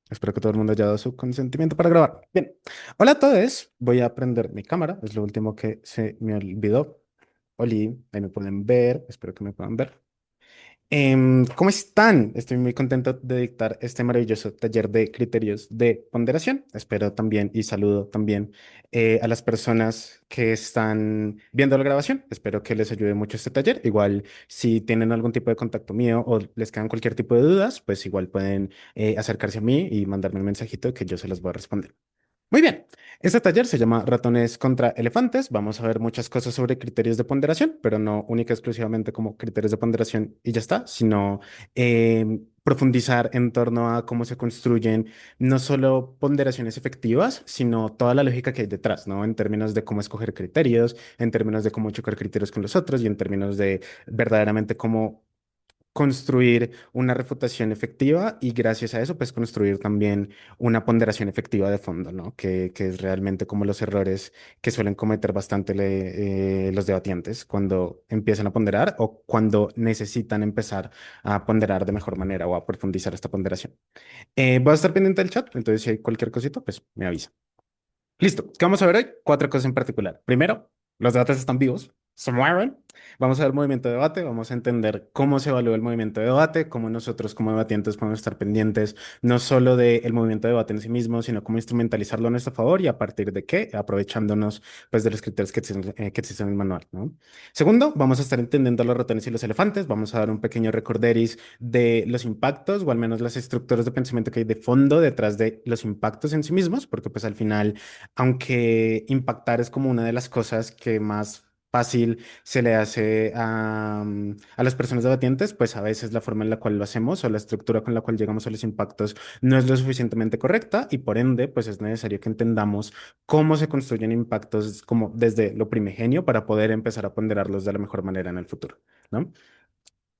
Espero que todo el mundo haya dado su consentimiento para grabar. Bien. Hola a todos. Voy a prender mi cámara. Es lo último que se me olvidó. Oli, ahí me pueden ver. Espero que me puedan ver. ¿Cómo están? Estoy muy contento de dictar este maravilloso taller de criterios de ponderación. Espero también y saludo también a las personas que están viendo la grabación. Espero que les ayude mucho este taller. Igual, si tienen algún tipo de contacto mío o les quedan cualquier tipo de dudas, pues igual pueden acercarse a mí y mandarme un mensajito que yo se los voy a responder. Muy bien, este taller se llama Ratones contra Elefantes. Vamos a ver muchas cosas sobre criterios de ponderación, pero no única y exclusivamente como criterios de ponderación y ya está, sino profundizar en torno a cómo se construyen no solo ponderaciones efectivas, sino toda la lógica que hay detrás, ¿no? En términos de cómo escoger criterios, en términos de cómo chocar criterios con los otros y en términos de verdaderamente cómo construir una refutación efectiva y gracias a eso, pues construir también una ponderación efectiva de fondo, ¿no? Que es realmente como los errores que suelen cometer bastante los debatientes cuando empiezan a ponderar o cuando necesitan empezar a ponderar de mejor manera o a profundizar esta ponderación. Voy a estar pendiente del chat, entonces si hay cualquier cosita, pues me avisa. Listo. ¿Qué vamos a ver hoy? Cuatro cosas en particular. Primero, los debates están vivos, se mueven. Vamos a ver movimiento de debate, vamos a entender cómo se evalúa el movimiento de debate, cómo nosotros como debatientes podemos estar pendientes no solo del movimiento de debate en sí mismo, sino cómo instrumentalizarlo a nuestro favor y a partir de qué, aprovechándonos pues de los criterios que existen en el manual, ¿no? Segundo, vamos a estar entendiendo los ratones y los elefantes, vamos a dar un pequeño recorderis de los impactos o al menos las estructuras de pensamiento que hay de fondo detrás de los impactos en sí mismos, porque pues al final aunque impactar es como una de las cosas que más fácil se le hace a las personas debatientes, pues a veces la forma en la cual lo hacemos o la estructura con la cual llegamos a los impactos no es lo suficientemente correcta y por ende, pues es necesario que entendamos cómo se construyen impactos como desde lo primigenio para poder empezar a ponderarlos de la mejor manera en el futuro, ¿no?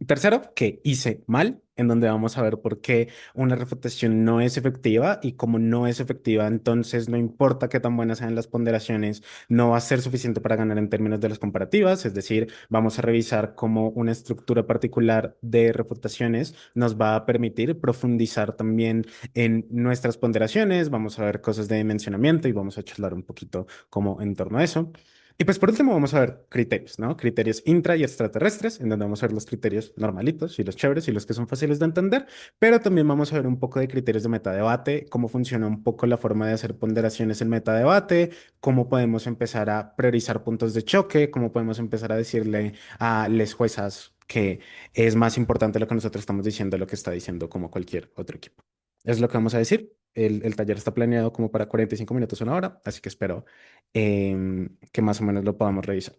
Tercero, que hice mal, en donde vamos a ver por qué una refutación no es efectiva y como no es efectiva, entonces no importa qué tan buenas sean las ponderaciones, no va a ser suficiente para ganar en términos de las comparativas, es decir, vamos a revisar cómo una estructura particular de refutaciones nos va a permitir profundizar también en nuestras ponderaciones, vamos a ver cosas de dimensionamiento y vamos a charlar un poquito como en torno a eso. Y pues por último vamos a ver criterios, ¿no? Criterios intra y extraterrestres, en donde vamos a ver los criterios normalitos y los chéveres y los que son fáciles de entender, pero también vamos a ver un poco de criterios de metadebate, cómo funciona un poco la forma de hacer ponderaciones en metadebate, cómo podemos empezar a priorizar puntos de choque, cómo podemos empezar a decirle a les juezas que es más importante lo que nosotros estamos diciendo de lo que está diciendo como cualquier otro equipo. Es lo que vamos a decir. El taller está planeado como para 45 minutos, una hora, así que espero que más o menos lo podamos revisar.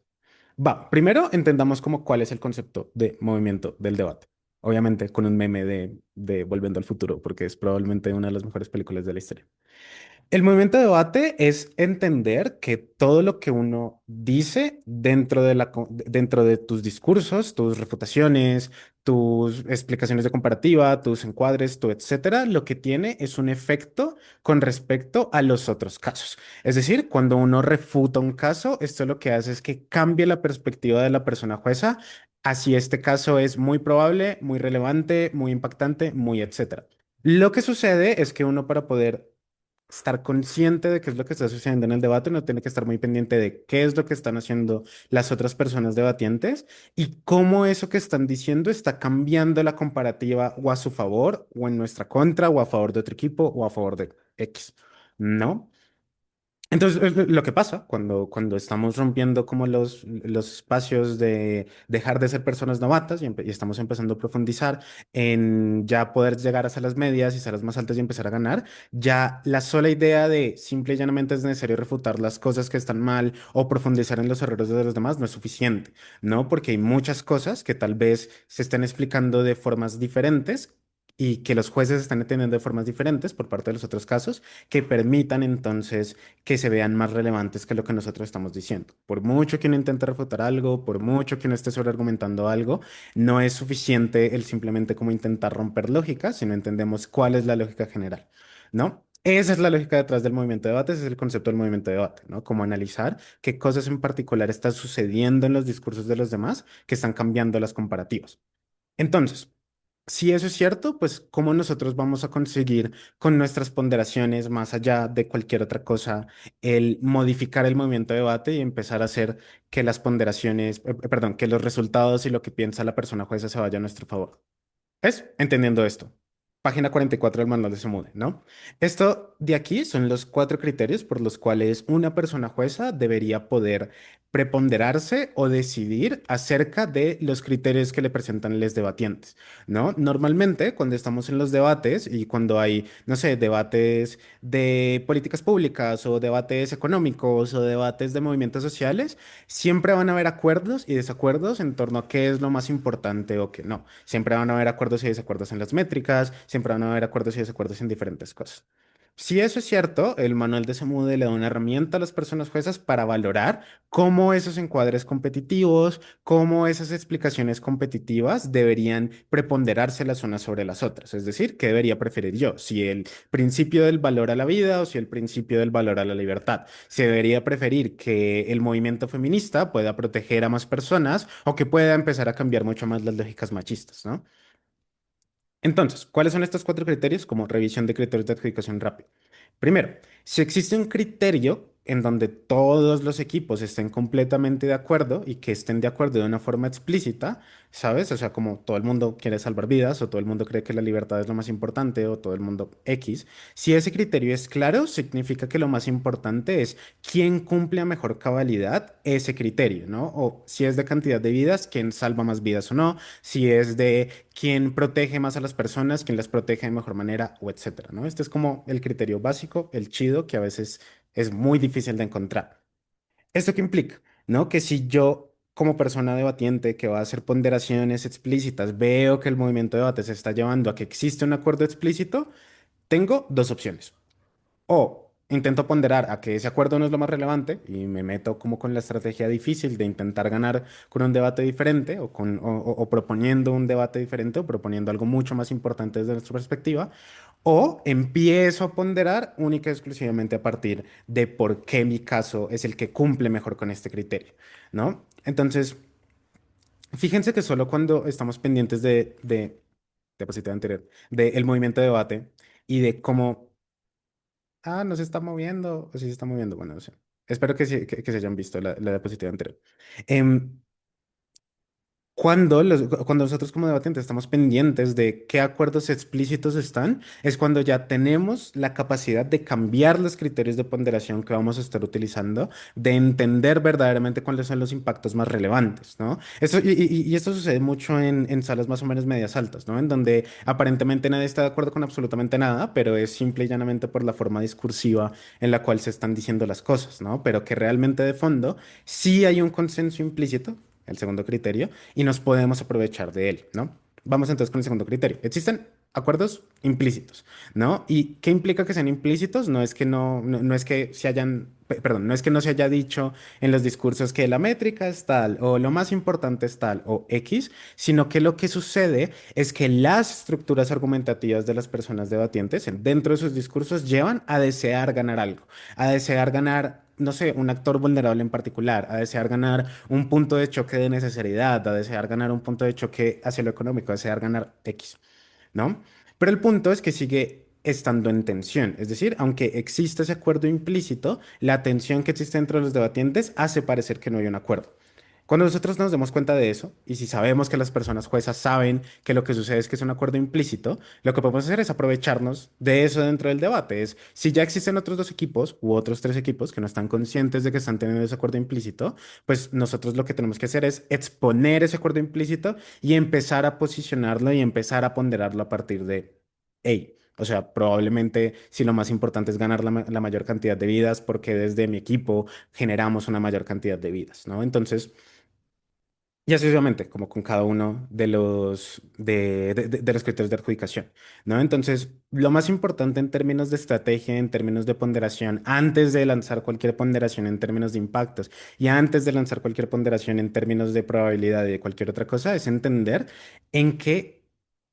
Va, primero entendamos como cuál es el concepto de movimiento del debate. Obviamente con un meme de Volviendo al Futuro, porque es probablemente una de las mejores películas de la historia. El movimiento de debate es entender que todo lo que uno dice dentro de dentro de tus discursos, tus refutaciones, tus explicaciones de comparativa, tus encuadres, tu etcétera, lo que tiene es un efecto con respecto a los otros casos. Es decir, cuando uno refuta un caso, esto lo que hace es que cambie la perspectiva de la persona jueza. Así este caso es muy probable, muy relevante, muy impactante, muy etcétera. Lo que sucede es que uno para poder estar consciente de qué es lo que está sucediendo en el debate, no tiene que estar muy pendiente de qué es lo que están haciendo las otras personas debatientes y cómo eso que están diciendo está cambiando la comparativa o a su favor o en nuestra contra o a favor de otro equipo o a favor de X, ¿no? Entonces, es lo que pasa cuando estamos rompiendo como los espacios de dejar de ser personas novatas y estamos empezando a profundizar en ya poder llegar hasta las medias y salas más altas y empezar a ganar, ya la sola idea de simple y llanamente es necesario refutar las cosas que están mal o profundizar en los errores de los demás no es suficiente, ¿no? Porque hay muchas cosas que tal vez se estén explicando de formas diferentes y que los jueces están entendiendo de formas diferentes por parte de los otros casos que permitan entonces que se vean más relevantes que lo que nosotros estamos diciendo. Por mucho que uno intente refutar algo, por mucho que uno esté sobreargumentando algo, no es suficiente el simplemente como intentar romper lógica, sino entendemos cuál es la lógica general, ¿no? Esa es la lógica detrás del movimiento de debate, ese es el concepto del movimiento de debate, ¿no? Como analizar qué cosas en particular están sucediendo en los discursos de los demás que están cambiando las comparativas. Entonces, Si eso es cierto, pues ¿cómo nosotros vamos a conseguir con nuestras ponderaciones, más allá de cualquier otra cosa, el modificar el movimiento de debate y empezar a hacer que las ponderaciones, perdón, que los resultados y lo que piensa la persona jueza se vaya a nuestro favor? ¿Ves? Entendiendo esto. Página 44 del manual de Semude, ¿no? Esto de aquí son los cuatro criterios por los cuales una persona jueza debería poder preponderarse o decidir acerca de los criterios que le presentan los debatientes, ¿no? Normalmente, cuando estamos en los debates y cuando hay, no sé, debates de políticas públicas o debates económicos o debates de movimientos sociales, siempre van a haber acuerdos y desacuerdos en torno a qué es lo más importante o qué no. Siempre van a haber acuerdos y desacuerdos en las métricas, siempre van a haber acuerdos y desacuerdos en diferentes cosas. Si eso es cierto, el manual de Semude le da una herramienta a las personas juezas para valorar cómo esos encuadres competitivos, cómo esas explicaciones competitivas deberían preponderarse las unas sobre las otras. Es decir, ¿qué debería preferir yo? Si el principio del valor a la vida o si el principio del valor a la libertad. Se debería preferir que el movimiento feminista pueda proteger a más personas o que pueda empezar a cambiar mucho más las lógicas machistas, ¿no? Entonces, ¿cuáles son estos cuatro criterios? Como revisión de criterios de adjudicación rápida. Primero, si existe un criterio en donde todos los equipos estén completamente de acuerdo y que estén de acuerdo de una forma explícita, ¿sabes? O sea, como todo el mundo quiere salvar vidas o todo el mundo cree que la libertad es lo más importante o todo el mundo X, si ese criterio es claro, significa que lo más importante es quién cumple a mejor cabalidad ese criterio, ¿no? O si es de cantidad de vidas, quién salva más vidas o no, si es de quién protege más a las personas, quién las protege de mejor manera, o etcétera, ¿no? Este es como el criterio básico, el chido, que a veces es muy difícil de encontrar. ¿Esto qué implica? ¿No? Que si yo, como persona debatiente que va a hacer ponderaciones explícitas, veo que el movimiento de debate se está llevando a que existe un acuerdo explícito, tengo dos opciones. O intento ponderar a que ese acuerdo no es lo más relevante y me meto como con la estrategia difícil de intentar ganar con un debate diferente o proponiendo un debate diferente o proponiendo algo mucho más importante desde nuestra perspectiva. O empiezo a ponderar única y exclusivamente a partir de por qué mi caso es el que cumple mejor con este criterio, ¿no? Entonces, fíjense que solo cuando estamos pendientes de diapositiva anterior, del movimiento de debate y de cómo no se está moviendo. O sí se está moviendo. Bueno, no sé. Espero que, que se hayan visto la diapositiva anterior. Em, cuando nosotros como debatientes estamos pendientes de qué acuerdos explícitos están, es cuando ya tenemos la capacidad de cambiar los criterios de ponderación que vamos a estar utilizando, de entender verdaderamente cuáles son los impactos más relevantes, ¿no? Y esto sucede mucho en salas más o menos medias altas, ¿no? En donde aparentemente nadie está de acuerdo con absolutamente nada, pero es simple y llanamente por la forma discursiva en la cual se están diciendo las cosas, ¿no? Pero que realmente de fondo sí hay un consenso implícito, el segundo criterio, y nos podemos aprovechar de él, ¿no? Vamos entonces con el segundo criterio. Existen acuerdos implícitos, ¿no? ¿Y qué implica que sean implícitos? No es que no es que se hayan, perdón, no es que no se haya dicho en los discursos que la métrica es tal o lo más importante es tal o X, sino que lo que sucede es que las estructuras argumentativas de las personas debatientes dentro de sus discursos llevan a desear ganar algo, a desear ganar, no sé, un actor vulnerable en particular, a desear ganar un punto de choque de necesidad, a desear ganar un punto de choque hacia lo económico, a desear ganar X, ¿no? Pero el punto es que sigue estando en tensión, es decir, aunque existe ese acuerdo implícito, la tensión que existe entre los debatientes hace parecer que no hay un acuerdo. Cuando nosotros nos demos cuenta de eso, y si sabemos que las personas juezas saben que lo que sucede es que es un acuerdo implícito, lo que podemos hacer es aprovecharnos de eso dentro del debate. Es, si ya existen otros dos equipos u otros tres equipos que no están conscientes de que están teniendo ese acuerdo implícito, pues nosotros lo que tenemos que hacer es exponer ese acuerdo implícito y empezar a posicionarlo y empezar a ponderarlo a partir de, hey, o sea, probablemente si lo más importante es ganar la mayor cantidad de vidas, porque desde mi equipo generamos una mayor cantidad de vidas, ¿no? Entonces... Y así sucesivamente, como con cada uno de los criterios de adjudicación, ¿no? Entonces, lo más importante en términos de estrategia, en términos de ponderación, antes de lanzar cualquier ponderación en términos de impactos y antes de lanzar cualquier ponderación en términos de probabilidad y de cualquier otra cosa, es entender en qué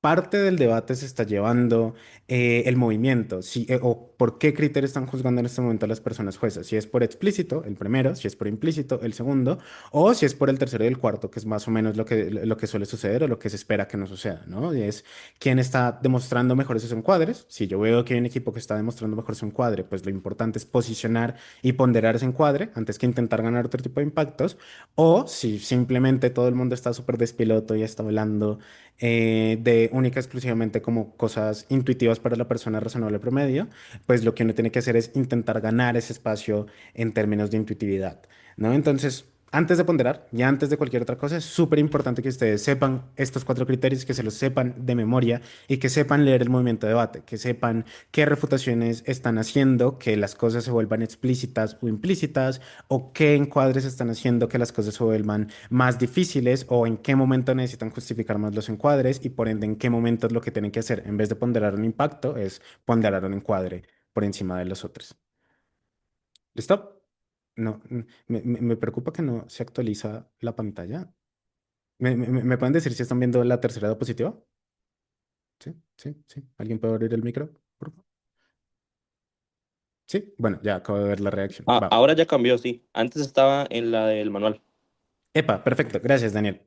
parte del debate se está llevando el movimiento, si, o por qué criterio están juzgando en este momento a las personas juezas, si es por explícito, el primero, si es por implícito, el segundo, o si es por el tercero y el cuarto, que es más o menos lo que suele suceder o lo que se espera que no suceda, ¿no? Y es quién está demostrando mejor esos encuadres. Si yo veo que hay un equipo que está demostrando mejor su encuadre, pues lo importante es posicionar y ponderar ese encuadre antes que intentar ganar otro tipo de impactos, o si simplemente todo el mundo está súper despiloto y está hablando de única exclusivamente como cosas intuitivas para la persona razonable promedio, pues lo que uno tiene que hacer es intentar ganar ese espacio en términos de intuitividad, ¿no? Entonces, antes de ponderar y antes de cualquier otra cosa, es súper importante que ustedes sepan estos cuatro criterios, que se los sepan de memoria y que sepan leer el movimiento de debate, que sepan qué refutaciones están haciendo, que las cosas se vuelvan explícitas o implícitas, o qué encuadres están haciendo que las cosas se vuelvan más difíciles, o en qué momento necesitan justificar más los encuadres y por ende en qué momento es lo que tienen que hacer. En vez de ponderar un impacto, es ponderar un encuadre por encima de los otros. ¿Listo? No, me preocupa que no se actualiza la pantalla. ¿Me pueden decir si están viendo la tercera diapositiva? Sí, sí, sí. ¿Alguien puede abrir el micro, por favor? Sí, bueno, ya acabo de ver la reacción. Ah, Va. ahora ya cambió, sí. Antes estaba en la del manual. Epa, perfecto. Gracias, Daniel.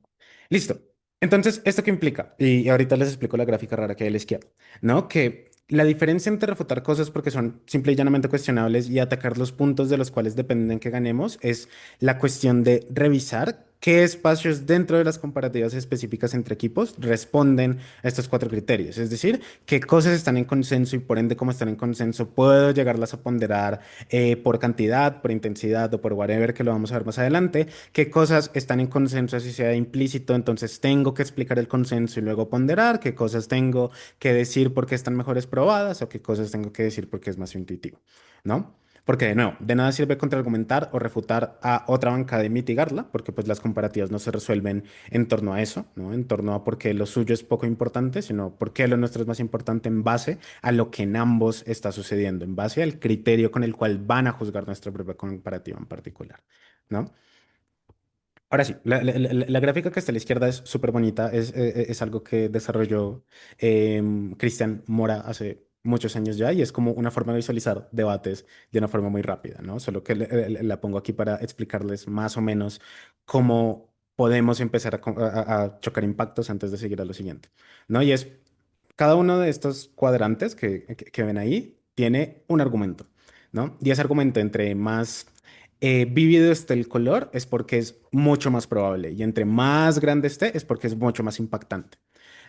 Listo. Entonces, ¿esto qué implica? Y ahorita les explico la gráfica rara que hay a la izquierda, ¿no? Que la diferencia entre refutar cosas porque son simple y llanamente cuestionables y atacar los puntos de los cuales dependen que ganemos es la cuestión de revisar qué espacios dentro de las comparativas específicas entre equipos responden a estos cuatro criterios. Es decir, qué cosas están en consenso y por ende, como están en consenso, puedo llegarlas a ponderar por cantidad, por intensidad o por whatever, que lo vamos a ver más adelante, qué cosas están en consenso así sea implícito, entonces tengo que explicar el consenso y luego ponderar, qué cosas tengo que decir porque están mejores probadas o qué cosas tengo que decir porque es más intuitivo, ¿no? Porque de nuevo, de nada sirve contraargumentar o refutar a otra bancada y mitigarla, porque pues las comparativas no se resuelven en torno a eso, ¿no? En torno a por qué lo suyo es poco importante, sino por qué lo nuestro es más importante en base a lo que en ambos está sucediendo, en base al criterio con el cual van a juzgar nuestra propia comparativa en particular, ¿no? Ahora sí, la gráfica que está a la izquierda es súper bonita, es algo que desarrolló Cristian Mora hace muchos años ya y es como una forma de visualizar debates de una forma muy rápida, ¿no? Solo que la pongo aquí para explicarles más o menos cómo podemos empezar a chocar impactos antes de seguir a lo siguiente, ¿no? Y es cada uno de estos cuadrantes que ven ahí tiene un argumento, ¿no? Y ese argumento entre más vívido esté el color es porque es mucho más probable y entre más grande esté es porque es mucho más impactante,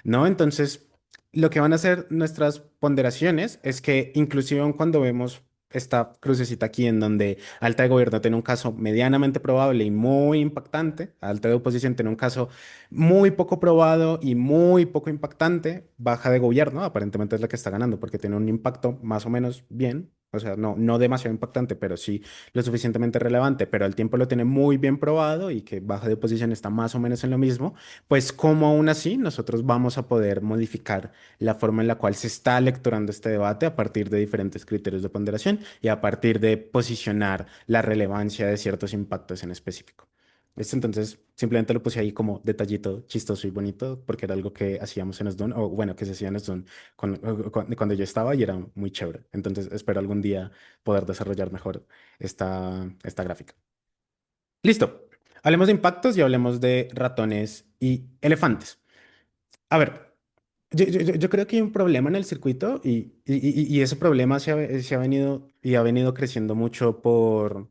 ¿no? Entonces, lo que van a hacer nuestras ponderaciones es que inclusive aun cuando vemos esta crucecita aquí en donde alta de gobierno tiene un caso medianamente probable y muy impactante, alta de oposición tiene un caso muy poco probado y muy poco impactante, baja de gobierno aparentemente es la que está ganando porque tiene un impacto más o menos bien. O sea, no demasiado impactante, pero sí lo suficientemente relevante, pero al tiempo lo tiene muy bien probado y que baja de oposición está más o menos en lo mismo, pues como aún así nosotros vamos a poder modificar la forma en la cual se está lecturando este debate a partir de diferentes criterios de ponderación y a partir de posicionar la relevancia de ciertos impactos en específico. Esto entonces simplemente lo puse ahí como detallito chistoso y bonito porque era algo que hacíamos en Sdon, o bueno, que se hacía en Sdon cuando yo estaba y era muy chévere. Entonces espero algún día poder desarrollar mejor esta gráfica. Listo. Hablemos de impactos y hablemos de ratones y elefantes. A ver, yo creo que hay un problema en el circuito y ese problema se ha venido y ha venido creciendo mucho por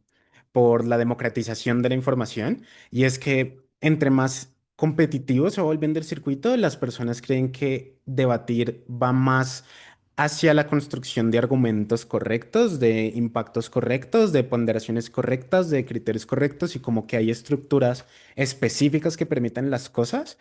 la democratización de la información y es que entre más competitivo se va volviendo el circuito, las personas creen que debatir va más hacia la construcción de argumentos correctos, de impactos correctos, de ponderaciones correctas, de criterios correctos y como que hay estructuras específicas que permitan las cosas.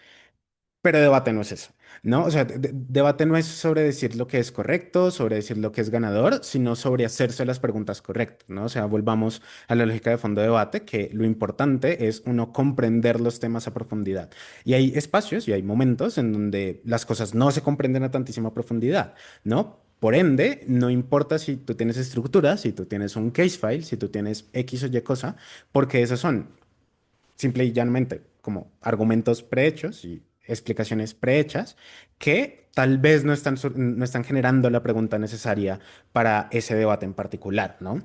Pero debate no es eso, ¿no? O sea, debate no es sobre decir lo que es correcto, sobre decir lo que es ganador, sino sobre hacerse las preguntas correctas, ¿no? O sea, volvamos a la lógica de fondo de debate, que lo importante es uno comprender los temas a profundidad. Y hay espacios y hay momentos en donde las cosas no se comprenden a tantísima profundidad, ¿no? Por ende, no importa si tú tienes estructura, si tú tienes un case file, si tú tienes X o Y cosa, porque esos son simple y llanamente como argumentos prehechos y explicaciones prehechas que tal vez no están generando la pregunta necesaria para ese debate en particular, ¿no?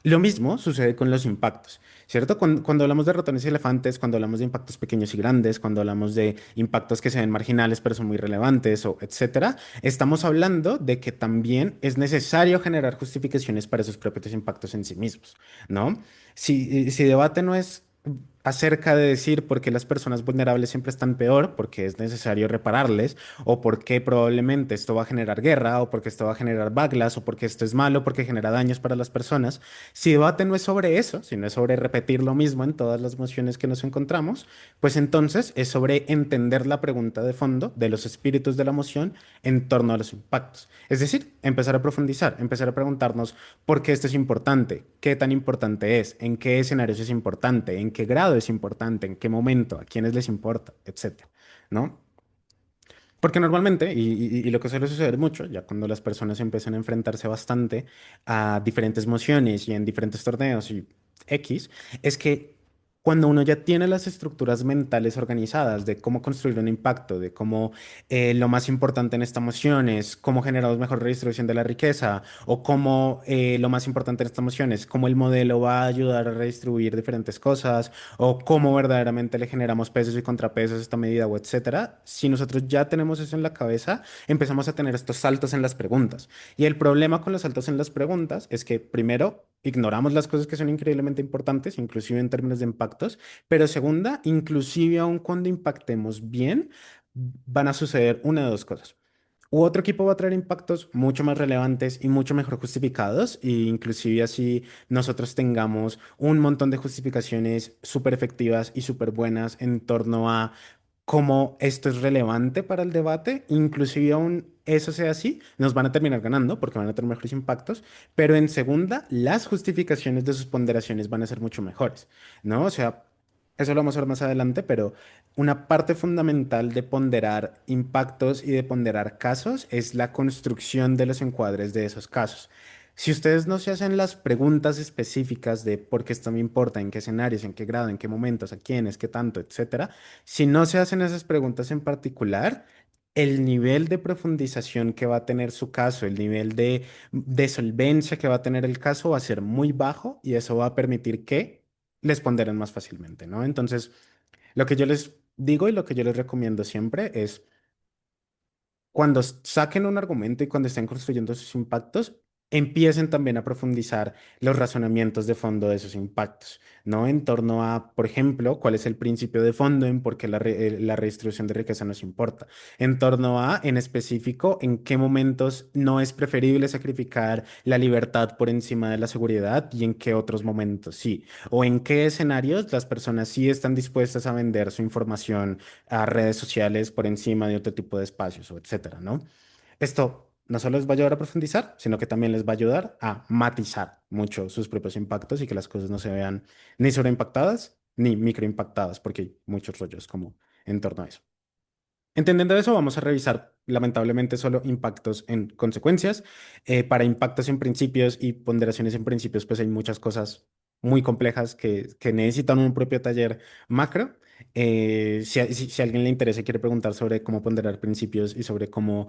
Lo mismo sucede con los impactos, ¿cierto? Cuando hablamos de ratones y elefantes, cuando hablamos de impactos pequeños y grandes, cuando hablamos de impactos que se ven marginales pero son muy relevantes o etcétera, estamos hablando de que también es necesario generar justificaciones para esos propios impactos en sí mismos, ¿no? Si debate no es acerca de decir por qué las personas vulnerables siempre están peor, porque es necesario repararles, o por qué probablemente esto va a generar guerra, o porque esto va a generar backlash, o porque esto es malo, porque genera daños para las personas. Si debate no es sobre eso, sino es sobre repetir lo mismo en todas las mociones que nos encontramos, pues entonces es sobre entender la pregunta de fondo de los espíritus de la moción en torno a los impactos. Es decir, empezar a profundizar, empezar a preguntarnos por qué esto es importante, qué tan importante es, en qué escenarios es importante, en qué grado es importante, en qué momento, a quiénes les importa, etcétera, ¿no? Porque normalmente, y lo que suele suceder mucho, ya cuando las personas empiezan a enfrentarse bastante a diferentes mociones y en diferentes torneos y X, es que cuando uno ya tiene las estructuras mentales organizadas de cómo construir un impacto, de cómo lo más importante en esta moción es cómo generamos mejor redistribución de la riqueza, o cómo lo más importante en esta moción es cómo el modelo va a ayudar a redistribuir diferentes cosas, o cómo verdaderamente le generamos pesos y contrapesos a esta medida, o etcétera. Si nosotros ya tenemos eso en la cabeza, empezamos a tener estos saltos en las preguntas. Y el problema con los saltos en las preguntas es que, primero, ignoramos las cosas que son increíblemente importantes, inclusive en términos de impactos, pero segunda, inclusive aun cuando impactemos bien, van a suceder una de dos cosas. U otro equipo va a traer impactos mucho más relevantes y mucho mejor justificados, e inclusive así nosotros tengamos un montón de justificaciones súper efectivas y súper buenas en torno a cómo esto es relevante para el debate, inclusive aún eso sea así, nos van a terminar ganando porque van a tener mejores impactos, pero en segunda, las justificaciones de sus ponderaciones van a ser mucho mejores, ¿no? O sea, eso lo vamos a ver más adelante, pero una parte fundamental de ponderar impactos y de ponderar casos es la construcción de los encuadres de esos casos. Si ustedes no se hacen las preguntas específicas de por qué esto me importa, en qué escenarios, en qué grado, en qué momentos, a quiénes, qué tanto, etcétera, si no se hacen esas preguntas en particular, el nivel de profundización que va a tener su caso, el nivel de solvencia que va a tener el caso va a ser muy bajo y eso va a permitir que les ponderen más fácilmente, ¿no? Entonces, lo que yo les digo y lo que yo les recomiendo siempre es cuando saquen un argumento y cuando estén construyendo sus impactos, empiecen también a profundizar los razonamientos de fondo de esos impactos, ¿no? En torno a, por ejemplo, cuál es el principio de fondo en por qué la redistribución de riqueza nos importa. En torno a, en específico, en qué momentos no es preferible sacrificar la libertad por encima de la seguridad y en qué otros momentos sí. O en qué escenarios las personas sí están dispuestas a vender su información a redes sociales por encima de otro tipo de espacios o etcétera, ¿no? Esto no solo les va a ayudar a profundizar, sino que también les va a ayudar a matizar mucho sus propios impactos y que las cosas no se vean ni sobreimpactadas ni microimpactadas, porque hay muchos rollos como en torno a eso. Entendiendo eso, vamos a revisar lamentablemente solo impactos en consecuencias. Para impactos en principios y ponderaciones en principios, pues hay muchas cosas muy complejas que necesitan un propio taller macro. Si a alguien le interesa y quiere preguntar sobre cómo ponderar principios y sobre cómo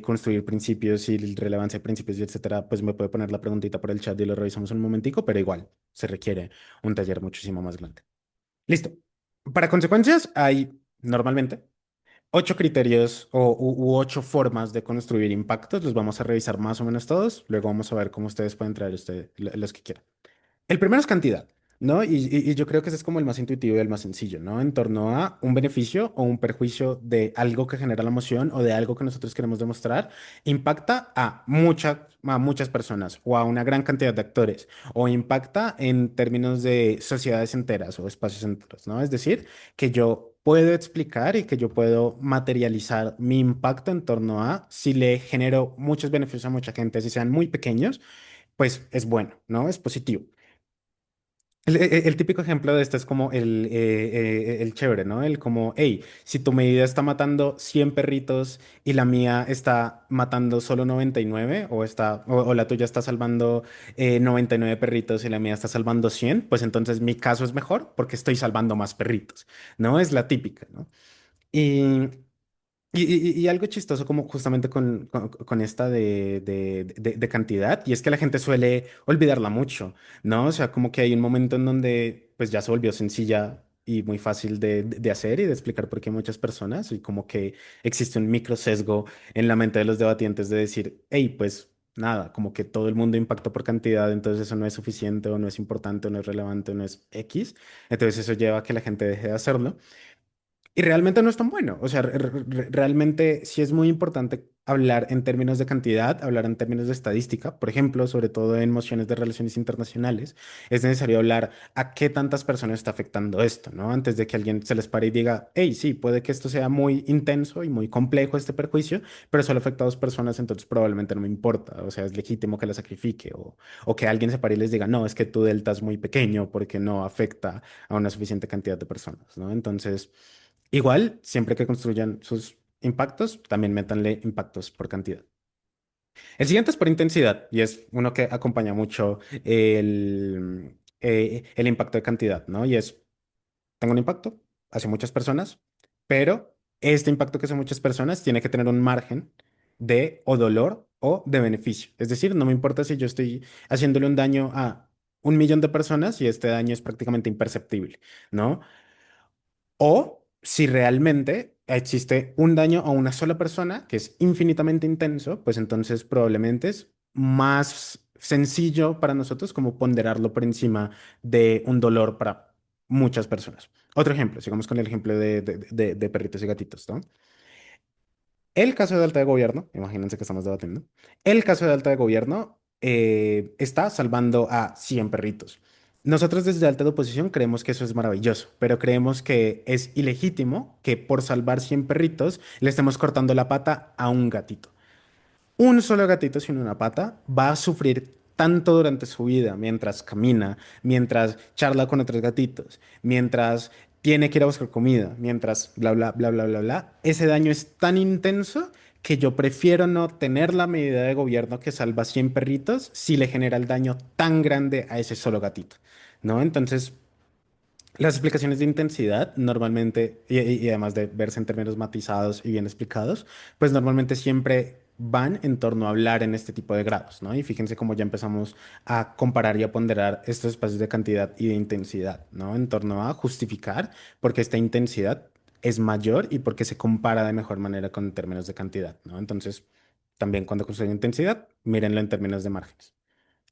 construir principios y la relevancia de principios y etcétera, pues me puede poner la preguntita por el chat y lo revisamos un momentico, pero igual se requiere un taller muchísimo más grande. Listo. Para consecuencias hay normalmente 8 criterios u 8 formas de construir impactos. Los vamos a revisar más o menos todos. Luego vamos a ver cómo ustedes pueden traer los que quieran. El primero es cantidad, ¿no? Y yo creo que ese es como el más intuitivo y el más sencillo, ¿no? En torno a un beneficio o un perjuicio de algo que genera la emoción o de algo que nosotros queremos demostrar, impacta a muchas personas o a una gran cantidad de actores o impacta en términos de sociedades enteras o espacios enteros, ¿no? Es decir, que yo puedo explicar y que yo puedo materializar mi impacto en torno a si le genero muchos beneficios a mucha gente, si sean muy pequeños, pues es bueno, ¿no? Es positivo. El típico ejemplo de esto es como el chévere, ¿no? El como, hey, si tu medida está matando 100 perritos y la mía está matando solo 99, o la tuya está salvando 99 perritos y la mía está salvando 100, pues entonces mi caso es mejor porque estoy salvando más perritos, ¿no? Es la típica, ¿no? Y algo chistoso como justamente con esta de cantidad, y es que la gente suele olvidarla mucho, ¿no? O sea, como que hay un momento en donde pues ya se volvió sencilla y muy fácil de hacer y de explicar por qué muchas personas, y como que existe un micro sesgo en la mente de los debatientes de decir, hey, pues nada, como que todo el mundo impacta por cantidad, entonces eso no es suficiente o no es importante o no es relevante o no es X, entonces eso lleva a que la gente deje de hacerlo. Y realmente no es tan bueno. O sea, realmente sí es muy importante hablar en términos de cantidad, hablar en términos de estadística. Por ejemplo, sobre todo en mociones de relaciones internacionales, es necesario hablar a qué tantas personas está afectando esto, ¿no? Antes de que alguien se les pare y diga, hey, sí, puede que esto sea muy intenso y muy complejo este perjuicio, pero solo afecta a dos personas, entonces probablemente no me importa. O sea, es legítimo que la sacrifique o que alguien se pare y les diga, no, es que tu delta es muy pequeño porque no afecta a una suficiente cantidad de personas, ¿no? Entonces... Igual, siempre que construyan sus impactos, también métanle impactos por cantidad. El siguiente es por intensidad y es uno que acompaña mucho el impacto de cantidad, ¿no? Y es, tengo un impacto hacia muchas personas, pero este impacto que hace muchas personas tiene que tener un margen de o dolor o de beneficio. Es decir, no me importa si yo estoy haciéndole un daño a 1 millón de personas y este daño es prácticamente imperceptible, ¿no? O si realmente existe un daño a una sola persona que es infinitamente intenso, pues entonces probablemente es más sencillo para nosotros como ponderarlo por encima de un dolor para muchas personas. Otro ejemplo, sigamos con el ejemplo de perritos y gatitos, ¿no? El caso de alta de gobierno, imagínense que estamos debatiendo, el caso de alta de gobierno está salvando a 100 perritos. Nosotros desde alta de oposición creemos que eso es maravilloso, pero creemos que es ilegítimo que por salvar 100 perritos le estemos cortando la pata a un gatito. Un solo gatito sin una pata va a sufrir tanto durante su vida, mientras camina, mientras charla con otros gatitos, mientras tiene que ir a buscar comida, mientras bla, bla, bla, bla, bla, bla. Ese daño es tan intenso que yo prefiero no tener la medida de gobierno que salva 100 perritos si le genera el daño tan grande a ese solo gatito, ¿no? Entonces, las explicaciones de intensidad normalmente, y además de verse en términos matizados y bien explicados, pues normalmente siempre van en torno a hablar en este tipo de grados, ¿no? Y fíjense cómo ya empezamos a comparar y a ponderar estos espacios de cantidad y de intensidad, ¿no? En torno a justificar porque esta intensidad es mayor y porque se compara de mejor manera con términos de cantidad, ¿no? Entonces, también cuando construyen intensidad, mírenlo en términos de márgenes.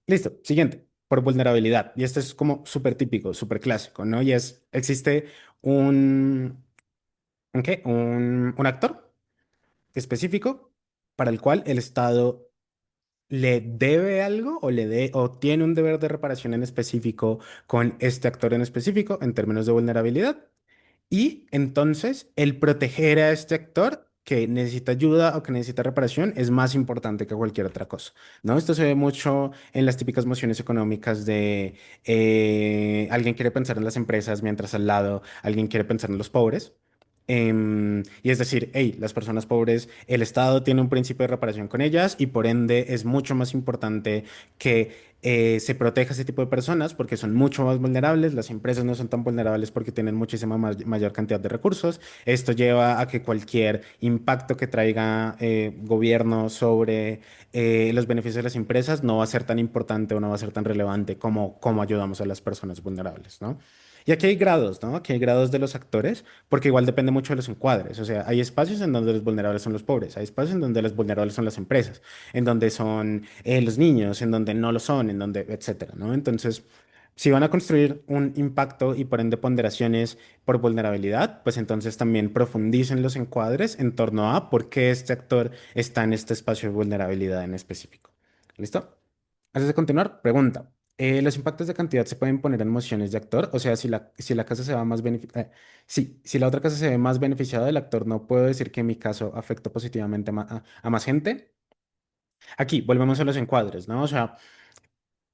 Listo, siguiente, por vulnerabilidad. Y esto es como súper típico, súper clásico, ¿no? Y es, existe un, ¿un qué? Un actor específico para el cual el Estado le debe algo o o tiene un deber de reparación en específico con este actor en específico en términos de vulnerabilidad. Y entonces el proteger a este actor que necesita ayuda o que necesita reparación es más importante que cualquier otra cosa, ¿no? Esto se ve mucho en las típicas mociones económicas de alguien quiere pensar en las empresas mientras al lado alguien quiere pensar en los pobres. Y es decir, hey, las personas pobres, el Estado tiene un principio de reparación con ellas y por ende es mucho más importante que se proteja a ese tipo de personas porque son mucho más vulnerables. Las empresas no son tan vulnerables porque tienen muchísima mayor cantidad de recursos. Esto lleva a que cualquier impacto que traiga gobierno sobre los beneficios de las empresas no va a ser tan importante o no va a ser tan relevante como cómo ayudamos a las personas vulnerables, ¿no? Y aquí hay grados, ¿no? Aquí hay grados de los actores, porque igual depende mucho de los encuadres. O sea, hay espacios en donde los vulnerables son los pobres, hay espacios en donde los vulnerables son las empresas, en donde son los niños, en donde no lo son, en donde, etcétera, ¿no? Entonces, si van a construir un impacto y por ende ponderaciones por vulnerabilidad, pues entonces también profundicen los encuadres en torno a por qué este actor está en este espacio de vulnerabilidad en específico. ¿Listo? Antes de continuar, pregunta. ¿Los impactos de cantidad se pueden poner en mociones de actor? O sea, si la casa se va más sí, si la otra casa se ve más beneficiada del actor, ¿no puedo decir que en mi caso afecta positivamente a más gente? Aquí, volvemos a los encuadres, ¿no? O sea,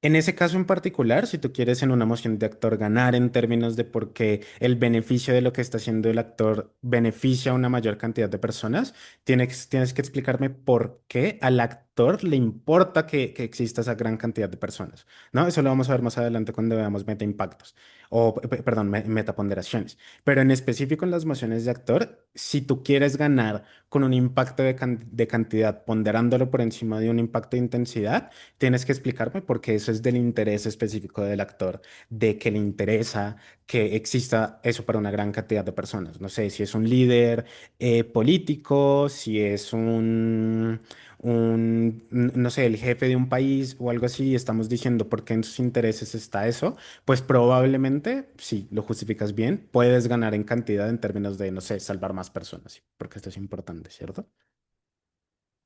en ese caso en particular, si tú quieres en una moción de actor ganar en términos de por qué el beneficio de lo que está haciendo el actor beneficia a una mayor cantidad de personas, tienes que explicarme por qué al actor actor le importa que exista esa gran cantidad de personas, ¿no? Eso lo vamos a ver más adelante cuando veamos metaimpactos, o, perdón, metaponderaciones. Pero en específico en las mociones de actor, si tú quieres ganar con un impacto de cantidad, ponderándolo por encima de un impacto de intensidad, tienes que explicarme por qué eso es del interés específico del actor, de que le interesa que exista eso para una gran cantidad de personas. No sé si es un líder político, si es no sé, el jefe de un país o algo así, estamos diciendo por qué en sus intereses está eso, pues probablemente, si lo justificas bien, puedes ganar en cantidad en términos de, no sé, salvar más personas, ¿sí? Porque esto es importante, ¿cierto?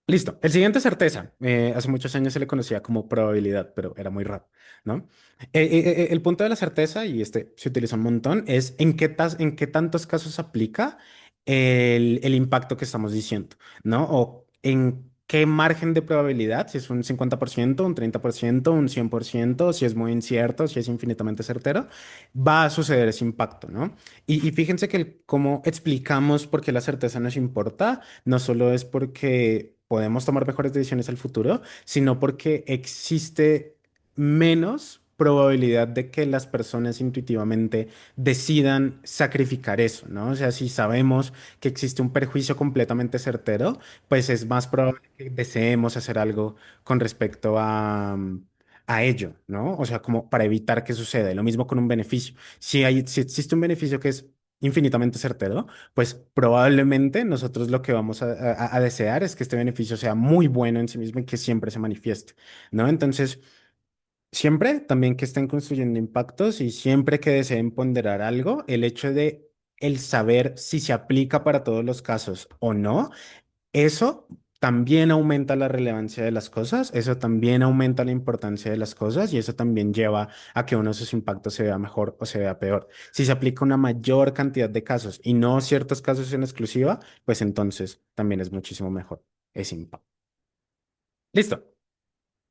Listo. El siguiente es certeza. Hace muchos años se le conocía como probabilidad, pero era muy raro, ¿no? El punto de la certeza, y este se utiliza un montón, es en qué tantos casos aplica el impacto que estamos diciendo, ¿no? O en qué margen de probabilidad, si es un 50%, un 30%, un 100%, si es muy incierto, si es infinitamente certero, va a suceder ese impacto, ¿no? Y fíjense que cómo explicamos por qué la certeza nos importa no solo es porque podemos tomar mejores decisiones al futuro, sino porque existe menos probabilidad de que las personas intuitivamente decidan sacrificar eso, ¿no? O sea, si sabemos que existe un perjuicio completamente certero, pues es más probable que deseemos hacer algo con respecto a ello, ¿no? O sea, como para evitar que suceda. Y lo mismo con un beneficio. Si existe un beneficio que es infinitamente certero, pues probablemente nosotros lo que vamos a desear es que este beneficio sea muy bueno en sí mismo y que siempre se manifieste, ¿no? Entonces, siempre también que estén construyendo impactos y siempre que deseen ponderar algo, el hecho de el saber si se aplica para todos los casos o no, eso también aumenta la relevancia de las cosas, eso también aumenta la importancia de las cosas y eso también lleva a que uno de sus impactos se vea mejor o se vea peor. Si se aplica una mayor cantidad de casos y no ciertos casos en exclusiva, pues entonces también es muchísimo mejor ese impacto. Listo.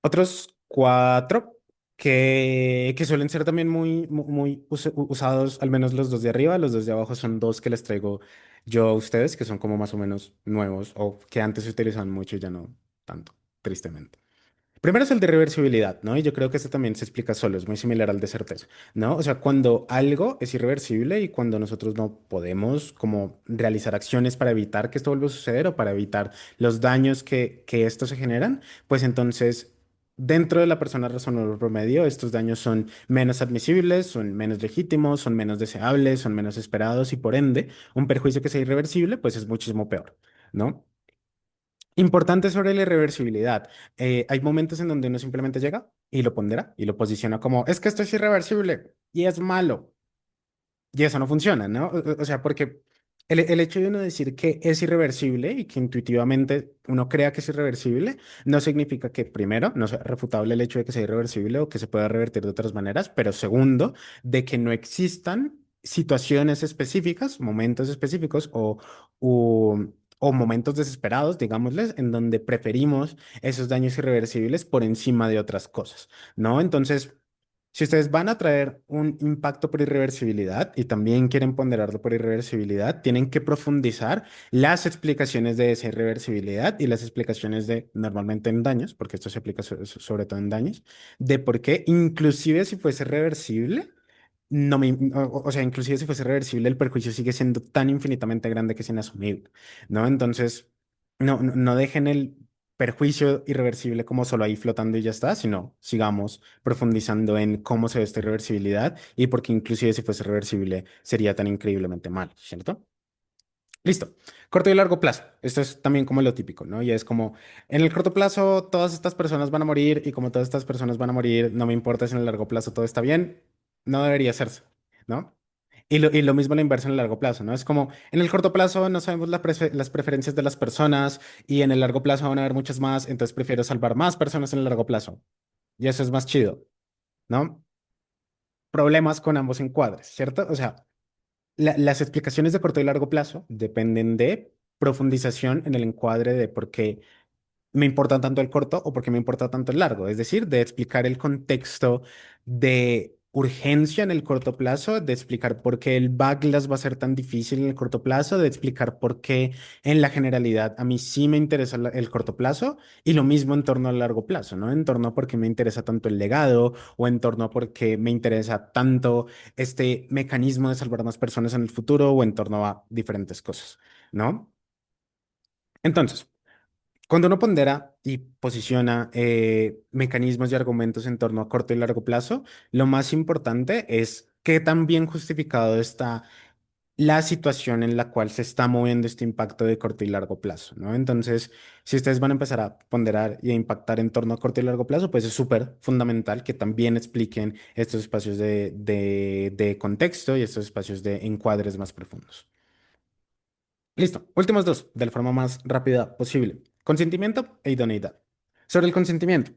Otros cuatro que suelen ser también muy usados, al menos los dos de arriba, los dos de abajo son dos que les traigo yo a ustedes, que son como más o menos nuevos o que antes se utilizaban mucho y ya no tanto, tristemente. Primero es el de reversibilidad, ¿no? Y yo creo que este también se explica solo, es muy similar al de certeza, ¿no? O sea, cuando algo es irreversible y cuando nosotros no podemos como realizar acciones para evitar que esto vuelva a suceder o para evitar los daños que esto se generan, pues entonces dentro de la persona razonable promedio, estos daños son menos admisibles, son menos legítimos, son menos deseables, son menos esperados y por ende, un perjuicio que sea irreversible, pues es muchísimo peor, ¿no? Importante sobre la irreversibilidad. Hay momentos en donde uno simplemente llega y lo pondera y lo posiciona como, es que esto es irreversible y es malo. Y eso no funciona, ¿no? O sea, porque el hecho de uno decir que es irreversible y que intuitivamente uno crea que es irreversible, no significa que, primero, no sea refutable el hecho de que sea irreversible o que se pueda revertir de otras maneras, pero segundo, de que no existan situaciones específicas, momentos específicos o momentos desesperados, digámosles, en donde preferimos esos daños irreversibles por encima de otras cosas, ¿no? Entonces... Si ustedes van a traer un impacto por irreversibilidad y también quieren ponderarlo por irreversibilidad, tienen que profundizar las explicaciones de esa irreversibilidad y las explicaciones de, normalmente en daños, porque esto se aplica sobre todo en daños, de por qué, inclusive si fuese reversible, no me, o sea, inclusive si fuese reversible, el perjuicio sigue siendo tan infinitamente grande que es inasumible, ¿no? Entonces, no dejen el perjuicio irreversible como solo ahí flotando y ya está, sino sigamos profundizando en cómo se ve esta irreversibilidad y porque inclusive si fuese reversible sería tan increíblemente mal, ¿cierto? Listo. Corto y largo plazo. Esto es también como lo típico, ¿no? Y es como, en el corto plazo todas estas personas van a morir y como todas estas personas van a morir, no me importa si en el largo plazo todo está bien, no debería hacerse, ¿no? Y lo mismo la inversa en el largo plazo, ¿no? Es como, en el corto plazo no sabemos las preferencias de las personas y en el largo plazo van a haber muchas más, entonces prefiero salvar más personas en el largo plazo. Y eso es más chido, ¿no? Problemas con ambos encuadres, ¿cierto? O sea, las explicaciones de corto y largo plazo dependen de profundización en el encuadre de por qué me importa tanto el corto o por qué me importa tanto el largo, es decir, de explicar el contexto urgencia en el corto plazo, de explicar por qué el backlash va a ser tan difícil en el corto plazo, de explicar por qué en la generalidad a mí sí me interesa el corto plazo y lo mismo en torno al largo plazo, ¿no? En torno a por qué me interesa tanto el legado o en torno a por qué me interesa tanto este mecanismo de salvar a más personas en el futuro o en torno a diferentes cosas, ¿no? Entonces, cuando uno pondera y posiciona mecanismos y argumentos en torno a corto y largo plazo, lo más importante es qué tan bien justificado está la situación en la cual se está moviendo este impacto de corto y largo plazo, ¿no? Entonces, si ustedes van a empezar a ponderar y a impactar en torno a corto y largo plazo, pues es súper fundamental que también expliquen estos espacios de contexto y estos espacios de encuadres más profundos. Listo. Últimos dos, de la forma más rápida posible. Consentimiento e idoneidad. Sobre el consentimiento.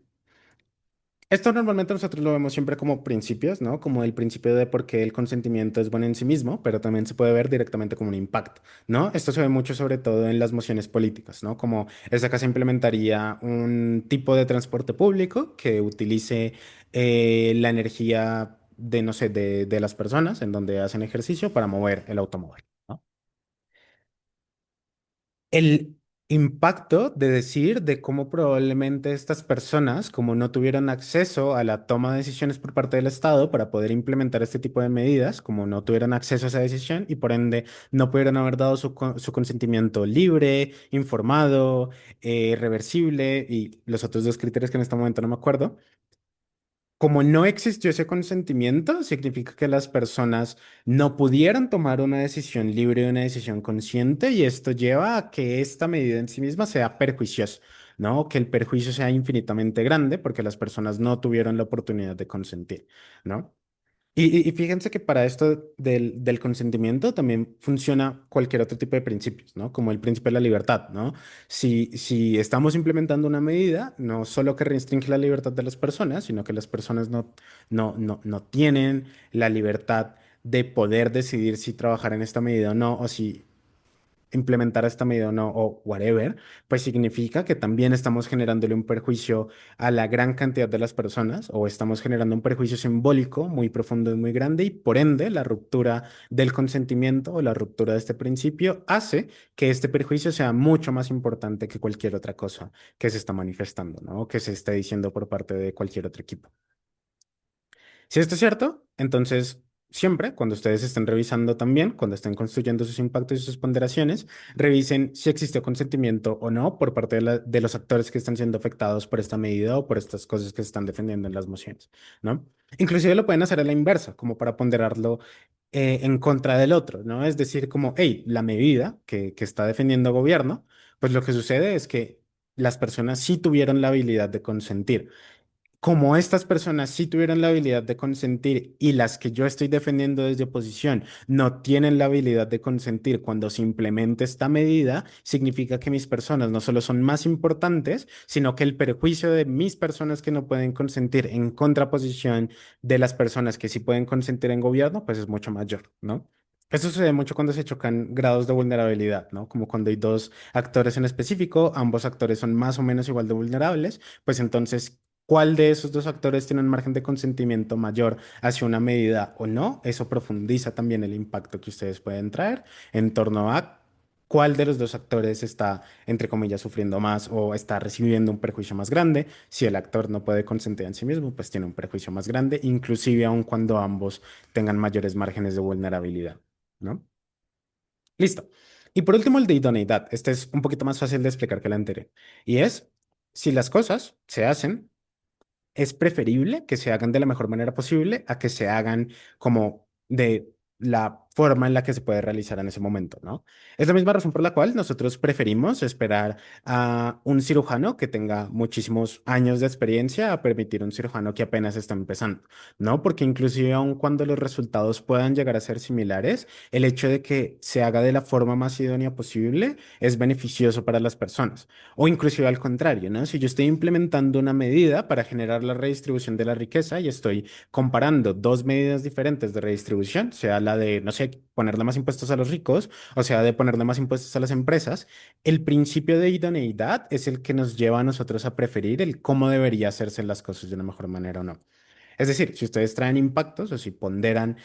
Esto normalmente nosotros lo vemos siempre como principios, ¿no? Como el principio de por qué el consentimiento es bueno en sí mismo, pero también se puede ver directamente como un impacto, ¿no? Esto se ve mucho sobre todo en las mociones políticas, ¿no? Como esta acá se implementaría un tipo de transporte público que utilice la energía de, no sé, de las personas en donde hacen ejercicio para mover el automóvil, ¿no? El impacto de decir de cómo probablemente estas personas, como no tuvieron acceso a la toma de decisiones por parte del Estado para poder implementar este tipo de medidas, como no tuvieron acceso a esa decisión y por ende no pudieron haber dado su consentimiento libre, informado, reversible y los otros dos criterios que en este momento no me acuerdo. Como no existió ese consentimiento, significa que las personas no pudieron tomar una decisión libre y una decisión consciente, y esto lleva a que esta medida en sí misma sea perjuiciosa, ¿no? Que el perjuicio sea infinitamente grande porque las personas no tuvieron la oportunidad de consentir, ¿no? Y fíjense que para esto del consentimiento también funciona cualquier otro tipo de principios, ¿no? Como el principio de la libertad, ¿no? Si estamos implementando una medida, no solo que restringe la libertad de las personas, sino que las personas no tienen la libertad de poder decidir si trabajar en esta medida o no, o si implementar esta medida o no, o whatever, pues significa que también estamos generándole un perjuicio a la gran cantidad de las personas o estamos generando un perjuicio simbólico muy profundo y muy grande y por ende la ruptura del consentimiento o la ruptura de este principio hace que este perjuicio sea mucho más importante que cualquier otra cosa que se está manifestando, ¿no? O que se esté diciendo por parte de cualquier otro equipo. Si esto es cierto, entonces siempre, cuando ustedes estén revisando también, cuando estén construyendo sus impactos y sus ponderaciones, revisen si existió consentimiento o no por parte de los actores que están siendo afectados por esta medida o por estas cosas que se están defendiendo en las mociones, ¿no? Inclusive lo pueden hacer a la inversa, como para ponderarlo en contra del otro, ¿no? Es decir, como, hey, la medida que está defendiendo el gobierno, pues lo que sucede es que las personas sí tuvieron la habilidad de consentir. Como estas personas sí tuvieron la habilidad de consentir y las que yo estoy defendiendo desde oposición no tienen la habilidad de consentir cuando se implemente esta medida, significa que mis personas no solo son más importantes, sino que el perjuicio de mis personas que no pueden consentir en contraposición de las personas que sí pueden consentir en gobierno, pues es mucho mayor, ¿no? Esto sucede mucho cuando se chocan grados de vulnerabilidad, ¿no? Como cuando hay dos actores en específico, ambos actores son más o menos igual de vulnerables, pues entonces cuál de esos dos actores tiene un margen de consentimiento mayor hacia una medida o no, eso profundiza también el impacto que ustedes pueden traer en torno a cuál de los dos actores está, entre comillas, sufriendo más o está recibiendo un perjuicio más grande. Si el actor no puede consentir en sí mismo, pues tiene un perjuicio más grande, inclusive aun cuando ambos tengan mayores márgenes de vulnerabilidad, ¿no? Listo. Y por último, el de idoneidad. Este es un poquito más fácil de explicar que el anterior. Y es, si las cosas se hacen es preferible que se hagan de la mejor manera posible a que se hagan como de la forma en la que se puede realizar en ese momento, ¿no? Es la misma razón por la cual nosotros preferimos esperar a un cirujano que tenga muchísimos años de experiencia a permitir un cirujano que apenas está empezando, ¿no? Porque inclusive aun cuando los resultados puedan llegar a ser similares, el hecho de que se haga de la forma más idónea posible es beneficioso para las personas. O inclusive al contrario, ¿no? Si yo estoy implementando una medida para generar la redistribución de la riqueza y estoy comparando dos medidas diferentes de redistribución, sea la de, no sé, ponerle más impuestos a los ricos, o sea, de ponerle más impuestos a las empresas, el principio de idoneidad es el que nos lleva a nosotros a preferir el cómo debería hacerse las cosas de una mejor manera o no. Es decir, si ustedes traen impactos o si ponderan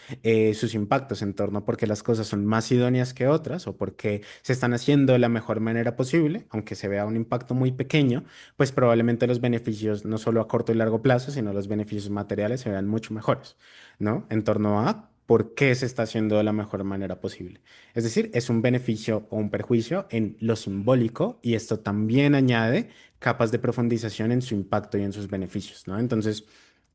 sus impactos en torno a por qué las cosas son más idóneas que otras o porque se están haciendo de la mejor manera posible, aunque se vea un impacto muy pequeño, pues probablemente los beneficios no solo a corto y largo plazo, sino los beneficios materiales se vean mucho mejores, ¿no? En torno a por qué se está haciendo de la mejor manera posible. Es decir, es un beneficio o un perjuicio en lo simbólico y esto también añade capas de profundización en su impacto y en sus beneficios, ¿no? Entonces,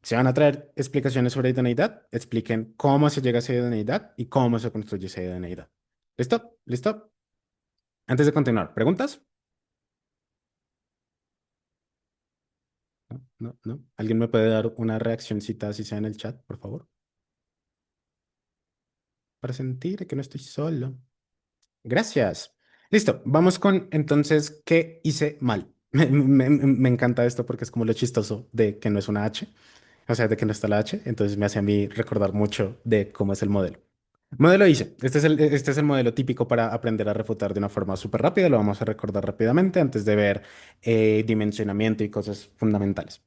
se van a traer explicaciones sobre idoneidad, expliquen cómo se llega a esa idoneidad y cómo se construye esa idoneidad. ¿Listo? ¿Listo? Antes de continuar, ¿preguntas? No, no, no. ¿Alguien me puede dar una reaccioncita así sea en el chat, por favor? Para sentir que no estoy solo. Gracias. Listo, vamos con entonces, ¿qué hice mal? Me encanta esto porque es como lo chistoso de que no es una H, o sea, de que no está la H, entonces me hace a mí recordar mucho de cómo es el modelo. Modelo ICE. Este es el modelo típico para aprender a refutar de una forma súper rápida. Lo vamos a recordar rápidamente antes de ver dimensionamiento y cosas fundamentales.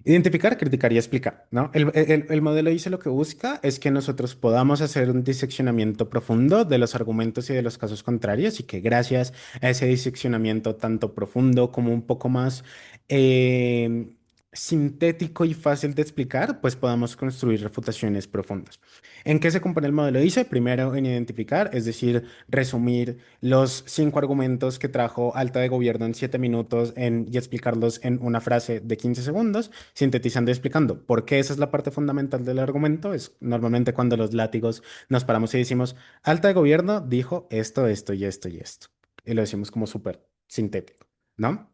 Identificar, criticar y explicar, ¿no? El modelo ICE lo que busca es que nosotros podamos hacer un diseccionamiento profundo de los argumentos y de los casos contrarios y que gracias a ese diseccionamiento tanto profundo como un poco más eh, sintético y fácil de explicar, pues podamos construir refutaciones profundas. ¿En qué se compone el modelo ICE? Primero en identificar, es decir, resumir los 5 argumentos que trajo Alta de Gobierno en 7 minutos y explicarlos en una frase de 15 segundos sintetizando y explicando por qué esa es la parte fundamental del argumento. Es normalmente cuando los látigos nos paramos y decimos, alta de gobierno dijo esto, esto y esto y esto. Y lo decimos como súper sintético, ¿no?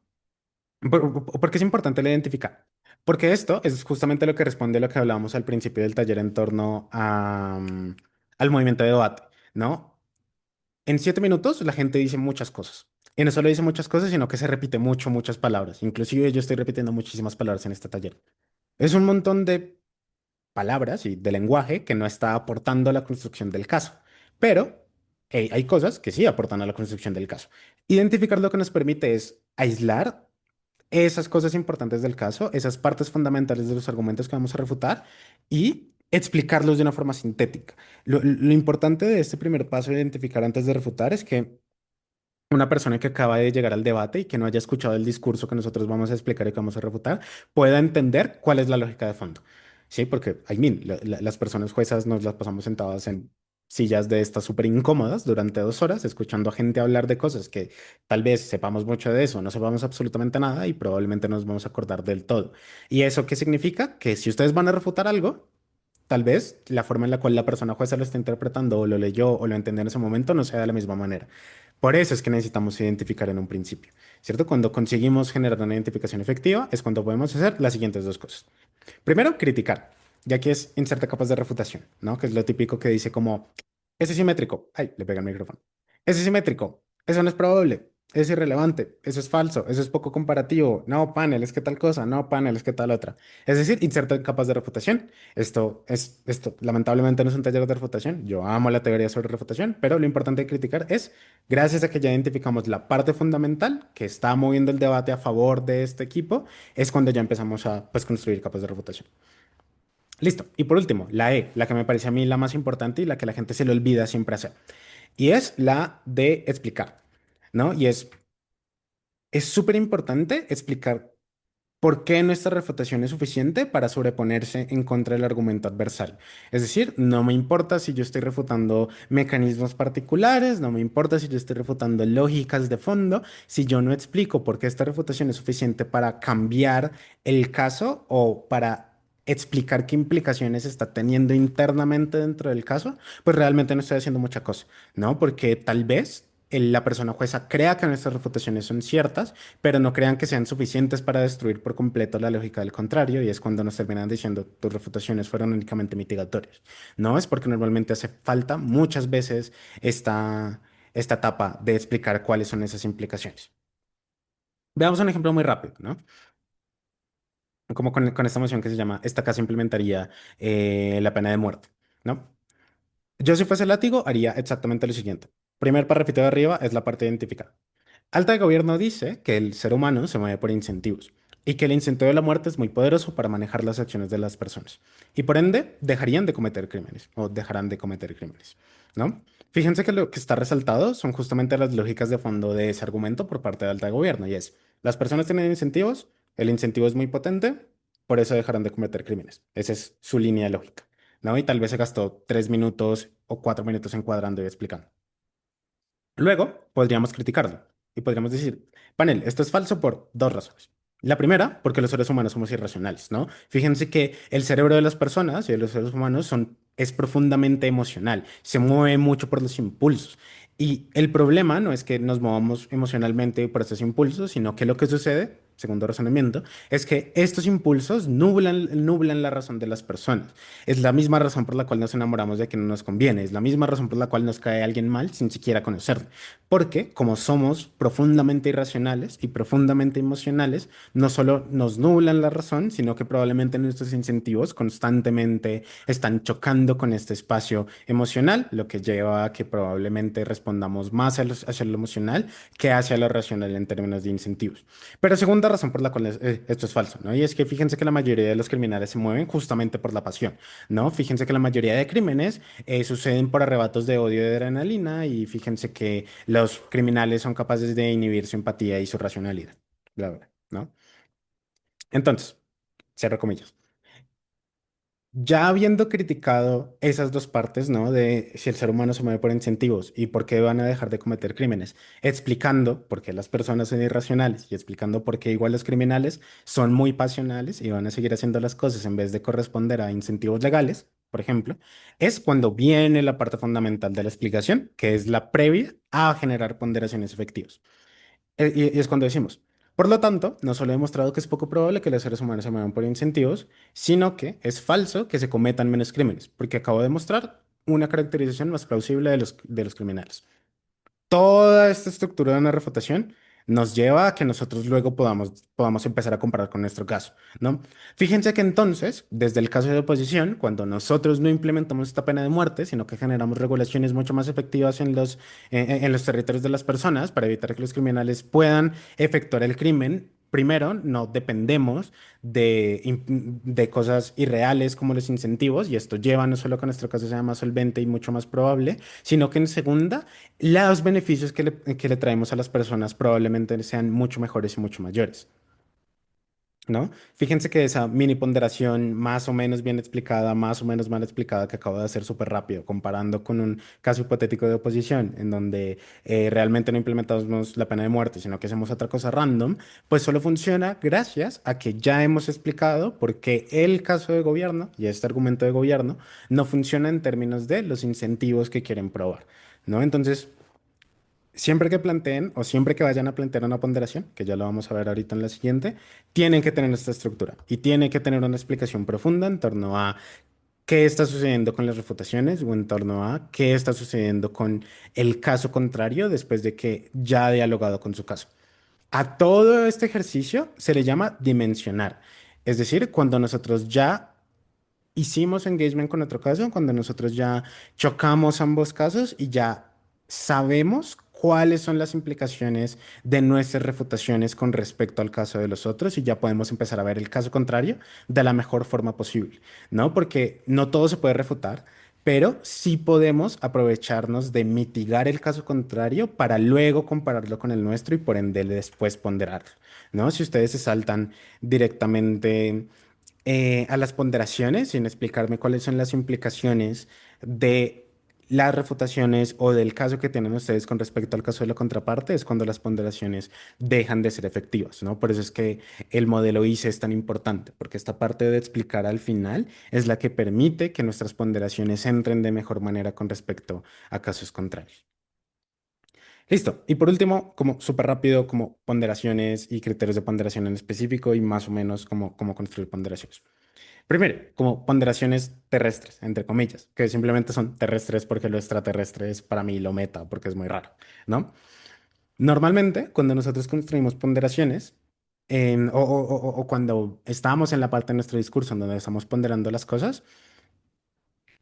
Porque es importante la identificar. Porque esto es justamente lo que responde a lo que hablábamos al principio del taller en torno al movimiento de debate, ¿no? En 7 minutos la gente dice muchas cosas. Y no solo dice muchas cosas, sino que se repite mucho, muchas palabras. Inclusive yo estoy repitiendo muchísimas palabras en este taller. Es un montón de palabras y de lenguaje que no está aportando a la construcción del caso. Pero hay cosas que sí aportan a la construcción del caso. Identificar lo que nos permite es aislar esas cosas importantes del caso, esas partes fundamentales de los argumentos que vamos a refutar y explicarlos de una forma sintética. Lo importante de este primer paso de identificar antes de refutar es que una persona que acaba de llegar al debate y que no haya escuchado el discurso que nosotros vamos a explicar y que vamos a refutar, pueda entender cuál es la lógica de fondo. Sí, porque, las personas juezas nos las pasamos sentadas en sillas de estas súper incómodas durante 2 horas, escuchando a gente hablar de cosas que tal vez sepamos mucho de eso, no sepamos absolutamente nada y probablemente no nos vamos a acordar del todo. ¿Y eso qué significa? Que si ustedes van a refutar algo, tal vez la forma en la cual la persona jueza lo está interpretando o lo leyó o lo entendió en ese momento no sea de la misma manera. Por eso es que necesitamos identificar en un principio, ¿cierto? Cuando conseguimos generar una identificación efectiva es cuando podemos hacer las siguientes dos cosas. Primero, criticar, ya que es inserta capas de refutación, ¿no? Que es lo típico que dice como, es simétrico. Ay, le pega el micrófono. Es simétrico. Eso no es probable. Es irrelevante. Eso es falso. Eso es poco comparativo. No, panel, es que tal cosa. No, panel, es que tal otra. Es decir, inserta capas de refutación. Esto lamentablemente no es un taller de refutación. Yo amo la teoría sobre refutación, pero lo importante de criticar es, gracias a que ya identificamos la parte fundamental que está moviendo el debate a favor de este equipo, es cuando ya empezamos a, pues, construir capas de refutación. Listo. Y por último, la E, la que me parece a mí la más importante y la que la gente se le olvida siempre hacer. Y es la de explicar, ¿no? Es súper importante explicar por qué nuestra refutación es suficiente para sobreponerse en contra del argumento adversario. Es decir, no me importa si yo estoy refutando mecanismos particulares, no me importa si yo estoy refutando lógicas de fondo, si yo no explico por qué esta refutación es suficiente para cambiar el caso o para explicar qué implicaciones está teniendo internamente dentro del caso, pues realmente no estoy haciendo mucha cosa, ¿no? Porque tal vez la persona jueza crea que nuestras refutaciones son ciertas, pero no crean que sean suficientes para destruir por completo la lógica del contrario, y es cuando nos terminan diciendo tus refutaciones fueron únicamente mitigatorias. No es porque normalmente hace falta muchas veces esta etapa de explicar cuáles son esas implicaciones. Veamos un ejemplo muy rápido, ¿no? Como con esta moción que se llama, esta casa implementaría la pena de muerte, ¿no? Yo si fuese látigo haría exactamente lo siguiente. Primer párrafito de arriba es la parte identificada. Alta de gobierno dice que el ser humano se mueve por incentivos. y que el incentivo de la muerte es muy poderoso para manejar las acciones de las personas. Y por ende, dejarían de cometer crímenes o dejarán de cometer crímenes, ¿no? Fíjense que lo que está resaltado son justamente las lógicas de fondo de ese argumento por parte de alta gobierno, y es, las personas tienen incentivos, el incentivo es muy potente, por eso dejarán de cometer crímenes. Esa es su línea lógica, ¿no? Y tal vez se gastó 3 minutos o 4 minutos encuadrando y explicando. Luego, podríamos criticarlo y podríamos decir, panel, esto es falso por dos razones. La primera, porque los seres humanos somos irracionales, ¿no? Fíjense que el cerebro de las personas y de los seres humanos es profundamente emocional, se mueve mucho por los impulsos. Y el problema no es que nos movamos emocionalmente por estos impulsos, sino que lo que sucede, segundo razonamiento, es que estos impulsos nublan la razón de las personas. Es la misma razón por la cual nos enamoramos de quien no nos conviene. Es la misma razón por la cual nos cae alguien mal sin siquiera conocerlo. Porque como somos profundamente irracionales y profundamente emocionales, no solo nos nublan la razón, sino que probablemente nuestros incentivos constantemente están chocando con este espacio emocional, lo que lleva a que probablemente respondamos más hacia lo emocional que hacia lo racional en términos de incentivos. Pero segunda razón por la cual esto es falso, ¿no? Y es que fíjense que la mayoría de los criminales se mueven justamente por la pasión. ¿No? Fíjense que la mayoría de crímenes suceden por arrebatos de odio y de adrenalina y fíjense que los criminales son capaces de inhibir su empatía y su racionalidad, bla, bla, ¿no? Entonces, cierro comillas. Ya habiendo criticado esas dos partes, ¿no? De si el ser humano se mueve por incentivos y por qué van a dejar de cometer crímenes, explicando por qué las personas son irracionales y explicando por qué igual los criminales son muy pasionales y van a seguir haciendo las cosas en vez de corresponder a incentivos legales, por ejemplo, es cuando viene la parte fundamental de la explicación, que es la previa a generar ponderaciones efectivas. Y es cuando decimos, por lo tanto, no solo he demostrado que es poco probable que los seres humanos se muevan por incentivos, sino que es falso que se cometan menos crímenes, porque acabo de mostrar una caracterización más plausible de los criminales. Toda esta estructura de una refutación nos lleva a que nosotros luego podamos empezar a comparar con nuestro caso, ¿no? Fíjense que entonces, desde el caso de oposición, cuando nosotros no implementamos esta pena de muerte, sino que generamos regulaciones mucho más efectivas en los territorios de las personas para evitar que los criminales puedan efectuar el crimen, primero, no dependemos de cosas irreales como los incentivos, y esto lleva no solo a que nuestro caso sea más solvente y mucho más probable, sino que en segunda, los beneficios que le traemos a las personas probablemente sean mucho mejores y mucho mayores, ¿no? Fíjense que esa mini ponderación más o menos bien explicada, más o menos mal explicada que acabo de hacer súper rápido, comparando con un caso hipotético de oposición, en donde realmente no implementamos la pena de muerte, sino que hacemos otra cosa random, pues solo funciona gracias a que ya hemos explicado por qué el caso de gobierno y este argumento de gobierno no funciona en términos de los incentivos que quieren probar, ¿no? Entonces, siempre que planteen o siempre que vayan a plantear una ponderación, que ya lo vamos a ver ahorita en la siguiente, tienen que tener esta estructura y tienen que tener una explicación profunda en torno a qué está sucediendo con las refutaciones o en torno a qué está sucediendo con el caso contrario después de que ya ha dialogado con su caso. A todo este ejercicio se le llama dimensionar, es decir, cuando nosotros ya hicimos engagement con otro caso, cuando nosotros ya chocamos ambos casos y ya sabemos cuáles son las implicaciones de nuestras refutaciones con respecto al caso de los otros y ya podemos empezar a ver el caso contrario de la mejor forma posible, ¿no? Porque no todo se puede refutar, pero sí podemos aprovecharnos de mitigar el caso contrario para luego compararlo con el nuestro y por ende después ponderarlo, ¿no? Si ustedes se saltan directamente a las ponderaciones sin explicarme cuáles son las implicaciones de las refutaciones o del caso que tienen ustedes con respecto al caso de la contraparte, es cuando las ponderaciones dejan de ser efectivas, ¿no? Por eso es que el modelo ICE es tan importante, porque esta parte de explicar al final es la que permite que nuestras ponderaciones entren de mejor manera con respecto a casos contrarios. Listo. Y por último, como súper rápido, como ponderaciones y criterios de ponderación en específico y más o menos cómo construir ponderaciones. Primero, como ponderaciones terrestres, entre comillas, que simplemente son terrestres porque lo extraterrestre es para mí lo meta, porque es muy raro, ¿no? Normalmente, cuando nosotros construimos ponderaciones, o cuando estamos en la parte de nuestro discurso en donde estamos ponderando las cosas,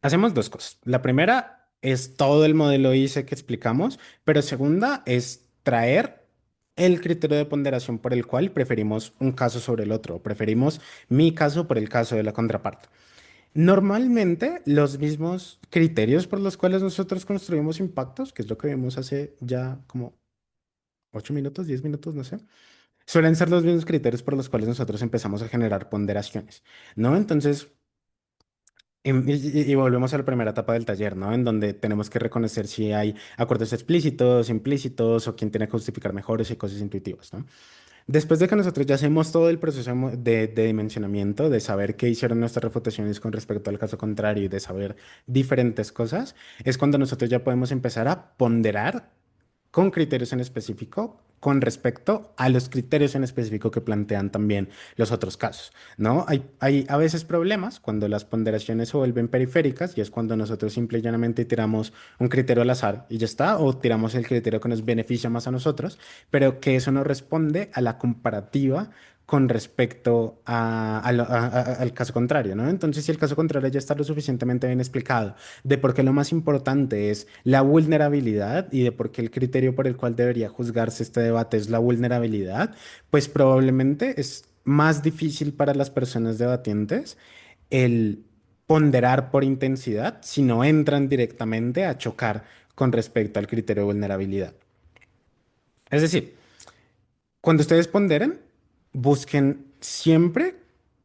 hacemos dos cosas. La primera es todo el modelo ICE que explicamos, pero segunda es traer el criterio de ponderación por el cual preferimos un caso sobre el otro, o preferimos mi caso por el caso de la contraparte. Normalmente, los mismos criterios por los cuales nosotros construimos impactos, que es lo que vimos hace ya como 8 minutos, 10 minutos, no sé, suelen ser los mismos criterios por los cuales nosotros empezamos a generar ponderaciones, ¿no? Entonces, y volvemos a la primera etapa del taller, ¿no? En donde tenemos que reconocer si hay acuerdos explícitos, implícitos, o quién tiene que justificar mejores y cosas intuitivas, ¿no? Después de que nosotros ya hacemos todo el proceso de dimensionamiento, de saber qué hicieron nuestras refutaciones con respecto al caso contrario y de saber diferentes cosas, es cuando nosotros ya podemos empezar a ponderar con criterios en específico con respecto a los criterios en específico que plantean también los otros casos, ¿no? Hay a veces problemas cuando las ponderaciones se vuelven periféricas y es cuando nosotros simple y llanamente tiramos un criterio al azar y ya está, o tiramos el criterio que nos beneficia más a nosotros, pero que eso no responde a la comparativa con respecto al caso contrario, ¿no? Entonces, si el caso contrario ya está lo suficientemente bien explicado de por qué lo más importante es la vulnerabilidad y de por qué el criterio por el cual debería juzgarse este debate es la vulnerabilidad, pues probablemente es más difícil para las personas debatientes el ponderar por intensidad si no entran directamente a chocar con respecto al criterio de vulnerabilidad. Es decir, cuando ustedes ponderen, busquen siempre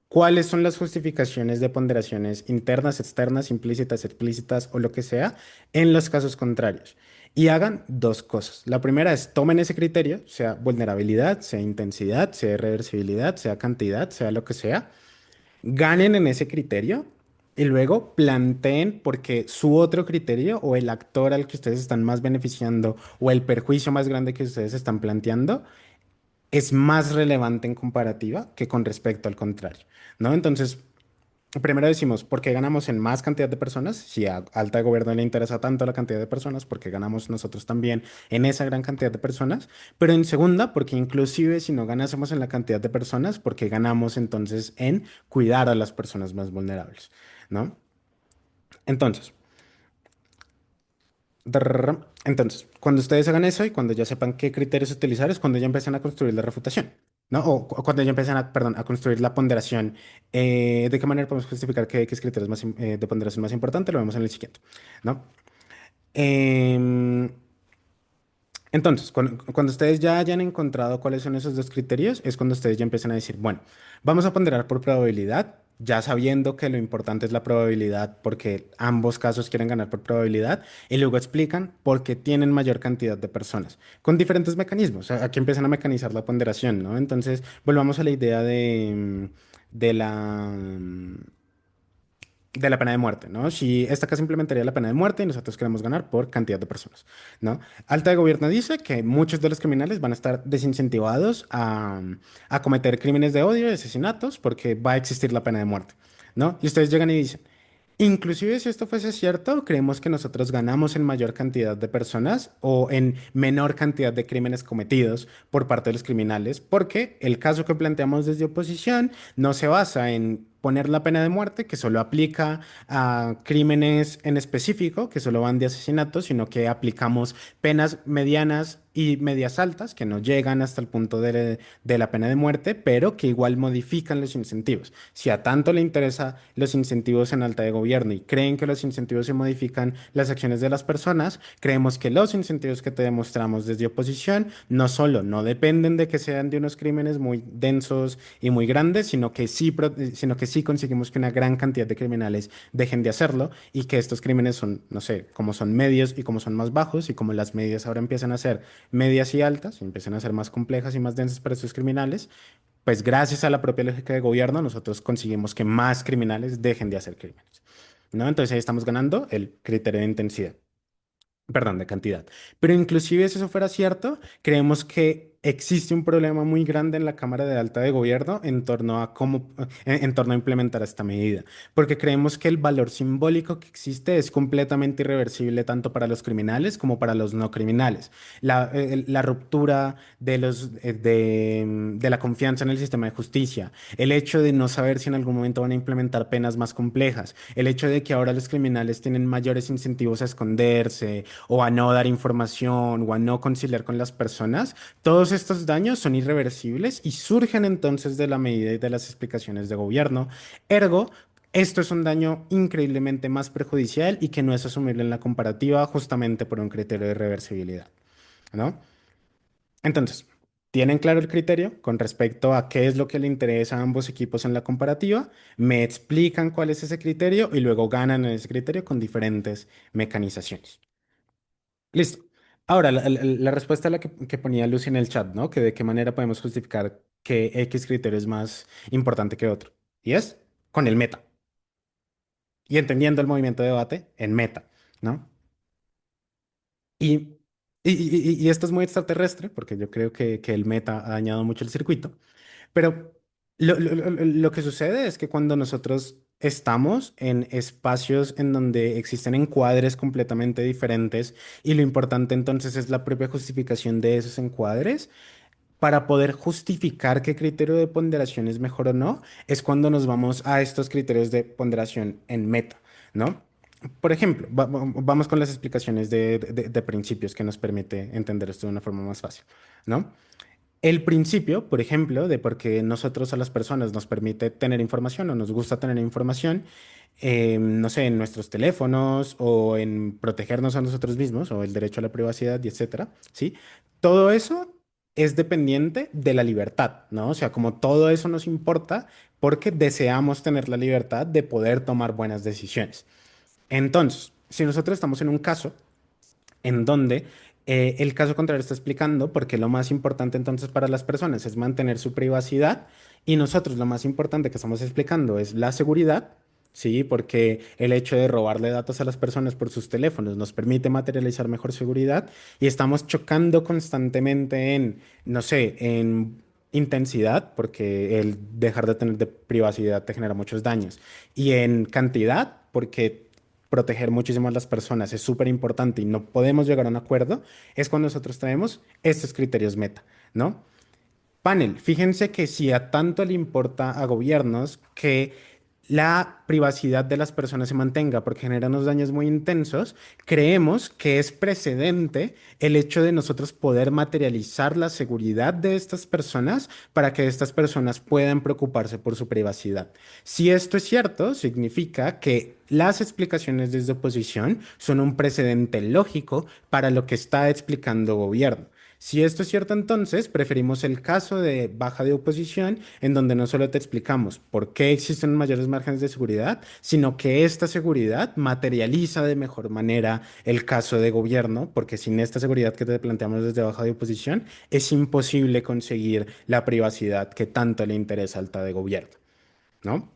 cuáles son las justificaciones de ponderaciones internas, externas, implícitas, explícitas o lo que sea en los casos contrarios. Y hagan dos cosas. La primera es tomen ese criterio, sea vulnerabilidad, sea intensidad, sea reversibilidad, sea cantidad, sea lo que sea, ganen en ese criterio y luego planteen porque su otro criterio o el actor al que ustedes están más beneficiando o el perjuicio más grande que ustedes están planteando es más relevante en comparativa que con respecto al contrario, ¿no? Entonces, primero decimos, ¿por qué ganamos en más cantidad de personas? Si a alta gobierno le interesa tanto la cantidad de personas, porque ganamos nosotros también en esa gran cantidad de personas. Pero en segunda, porque inclusive si no ganásemos en la cantidad de personas, porque ganamos entonces en cuidar a las personas más vulnerables, ¿no? Entonces, entonces, cuando ustedes hagan eso y cuando ya sepan qué criterios utilizar es cuando ya empiezan a construir la refutación, ¿no? O cuando ya empiezan a, perdón, a construir la ponderación. ¿De qué manera podemos justificar qué X criterios de ponderación más importante? Lo vemos en el siguiente, ¿no? Em, entonces, cuando ustedes ya hayan encontrado cuáles son esos dos criterios, es cuando ustedes ya empiezan a decir, bueno, vamos a ponderar por probabilidad, ya sabiendo que lo importante es la probabilidad porque ambos casos quieren ganar por probabilidad, y luego explican por qué tienen mayor cantidad de personas, con diferentes mecanismos. Aquí empiezan a mecanizar la ponderación, ¿no? Entonces, volvamos a la idea de la, de la pena de muerte, ¿no? Si esta casa implementaría la pena de muerte y nosotros queremos ganar por cantidad de personas, ¿no? Alta de gobierno dice que muchos de los criminales van a estar desincentivados a cometer crímenes de odio y asesinatos porque va a existir la pena de muerte, ¿no? Y ustedes llegan y dicen, inclusive si esto fuese cierto, creemos que nosotros ganamos en mayor cantidad de personas o en menor cantidad de crímenes cometidos por parte de los criminales, porque el caso que planteamos desde oposición no se basa en poner la pena de muerte, que solo aplica a crímenes en específico, que solo van de asesinato, sino que aplicamos penas medianas y medias altas, que no llegan hasta el punto de la pena de muerte, pero que igual modifican los incentivos. Si a tanto le interesa los incentivos en alta de gobierno y creen que los incentivos se modifican las acciones de las personas, creemos que los incentivos que te demostramos desde oposición no solo no dependen de que sean de unos crímenes muy densos y muy grandes, sino que sí conseguimos que una gran cantidad de criminales dejen de hacerlo y que estos crímenes son, no sé, como son medios y como son más bajos y como las medias ahora empiezan a ser medias y altas y empiezan a ser más complejas y más densas para estos criminales, pues gracias a la propia lógica de gobierno nosotros conseguimos que más criminales dejen de hacer crímenes, ¿no? Entonces ahí estamos ganando el criterio de intensidad. Perdón, de cantidad. Pero inclusive si eso fuera cierto, creemos que existe un problema muy grande en la Cámara de Alta de Gobierno en torno a en torno a implementar esta medida, porque creemos que el valor simbólico que existe es completamente irreversible tanto para los criminales como para los no criminales. La ruptura de la confianza en el sistema de justicia, el hecho de no saber si en algún momento van a implementar penas más complejas, el hecho de que ahora los criminales tienen mayores incentivos a esconderse o a no dar información o a no conciliar con las personas, todos todos estos daños son irreversibles y surgen entonces de la medida y de las explicaciones de gobierno. Ergo, esto es un daño increíblemente más perjudicial y que no es asumible en la comparativa justamente por un criterio de reversibilidad, ¿no? Entonces, ¿tienen claro el criterio con respecto a qué es lo que le interesa a ambos equipos en la comparativa? Me explican cuál es ese criterio y luego ganan en ese criterio con diferentes mecanizaciones. Listo. Ahora, la respuesta a la que ponía Lucy en el chat, ¿no? Que de qué manera podemos justificar que X criterio es más importante que otro. Y es con el meta. Y entendiendo el movimiento de debate en meta, ¿no? Y, y esto es muy extraterrestre, porque yo creo que el meta ha dañado mucho el circuito. Pero lo que sucede es que cuando nosotros estamos en espacios en donde existen encuadres completamente diferentes y lo importante entonces es la propia justificación de esos encuadres, para poder justificar qué criterio de ponderación es mejor o no, es cuando nos vamos a estos criterios de ponderación en meta, ¿no? Por ejemplo, vamos con las explicaciones de principios que nos permite entender esto de una forma más fácil, ¿no? El principio, por ejemplo, de por qué nosotros a las personas nos permite tener información o nos gusta tener información, no sé, en nuestros teléfonos o en protegernos a nosotros mismos o el derecho a la privacidad y etcétera, ¿sí? Todo eso es dependiente de la libertad, ¿no? O sea, como todo eso nos importa porque deseamos tener la libertad de poder tomar buenas decisiones. Entonces, si nosotros estamos en un caso en donde el caso contrario está explicando porque lo más importante entonces para las personas es mantener su privacidad y nosotros lo más importante que estamos explicando es la seguridad, ¿sí? Porque el hecho de robarle datos a las personas por sus teléfonos nos permite materializar mejor seguridad y estamos chocando constantemente en, no sé, en intensidad, porque el dejar de tener de privacidad te genera muchos daños, y en cantidad, porque proteger muchísimo a las personas es súper importante y no podemos llegar a un acuerdo, es cuando nosotros traemos estos criterios meta, ¿no? Panel, fíjense que si a tanto le importa a gobiernos que la privacidad de las personas se mantenga porque genera unos daños muy intensos, creemos que es precedente el hecho de nosotros poder materializar la seguridad de estas personas para que estas personas puedan preocuparse por su privacidad. Si esto es cierto, significa que las explicaciones desde oposición son un precedente lógico para lo que está explicando gobierno. Si esto es cierto, entonces preferimos el caso de baja de oposición, en donde no solo te explicamos por qué existen mayores márgenes de seguridad, sino que esta seguridad materializa de mejor manera el caso de gobierno, porque sin esta seguridad que te planteamos desde baja de oposición, es imposible conseguir la privacidad que tanto le interesa al alta de gobierno, ¿no?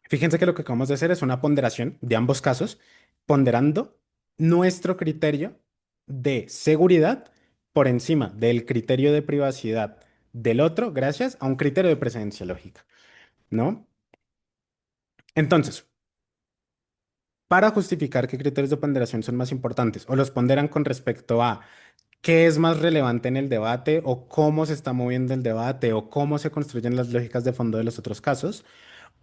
Fíjense que lo que acabamos de hacer es una ponderación de ambos casos, ponderando nuestro criterio de seguridad por encima del criterio de privacidad del otro, gracias a un criterio de precedencia lógica, ¿no? Entonces, para justificar qué criterios de ponderación son más importantes o los ponderan con respecto a qué es más relevante en el debate o cómo se está moviendo el debate o cómo se construyen las lógicas de fondo de los otros casos,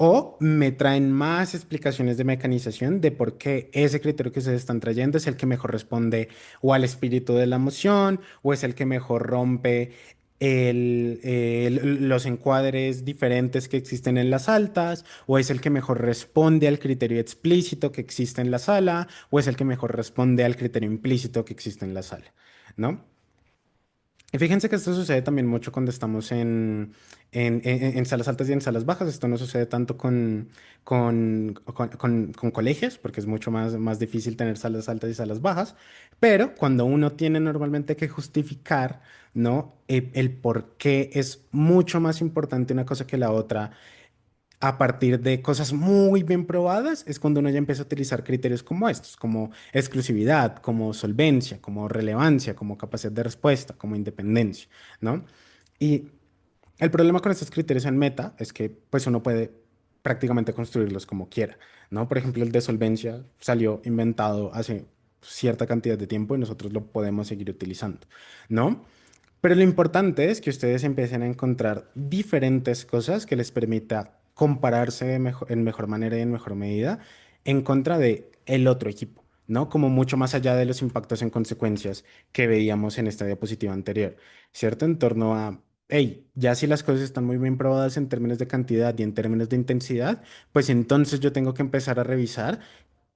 o me traen más explicaciones de mecanización de por qué ese criterio que ustedes están trayendo es el que mejor responde o al espíritu de la emoción o es el que mejor rompe los encuadres diferentes que existen en las altas, o es el que mejor responde al criterio explícito que existe en la sala, o es el que mejor responde al criterio implícito que existe en la sala, ¿no? Y fíjense que esto sucede también mucho cuando estamos en salas altas y en salas bajas. Esto no sucede tanto con colegios, porque es mucho más difícil tener salas altas y salas bajas. Pero cuando uno tiene normalmente que justificar, ¿no? El por qué es mucho más importante una cosa que la otra a partir de cosas muy bien probadas, es cuando uno ya empieza a utilizar criterios como estos, como exclusividad, como solvencia, como relevancia, como capacidad de respuesta, como independencia, ¿no? Y el problema con estos criterios en meta es que pues uno puede prácticamente construirlos como quiera, ¿no? Por ejemplo, el de solvencia salió inventado hace cierta cantidad de tiempo y nosotros lo podemos seguir utilizando, ¿no? Pero lo importante es que ustedes empiecen a encontrar diferentes cosas que les permita compararse en mejor manera y en mejor medida en contra de el otro equipo, ¿no? Como mucho más allá de los impactos en consecuencias que veíamos en esta diapositiva anterior, ¿cierto? En torno a, hey, ya si las cosas están muy bien probadas en términos de cantidad y en términos de intensidad, pues entonces yo tengo que empezar a revisar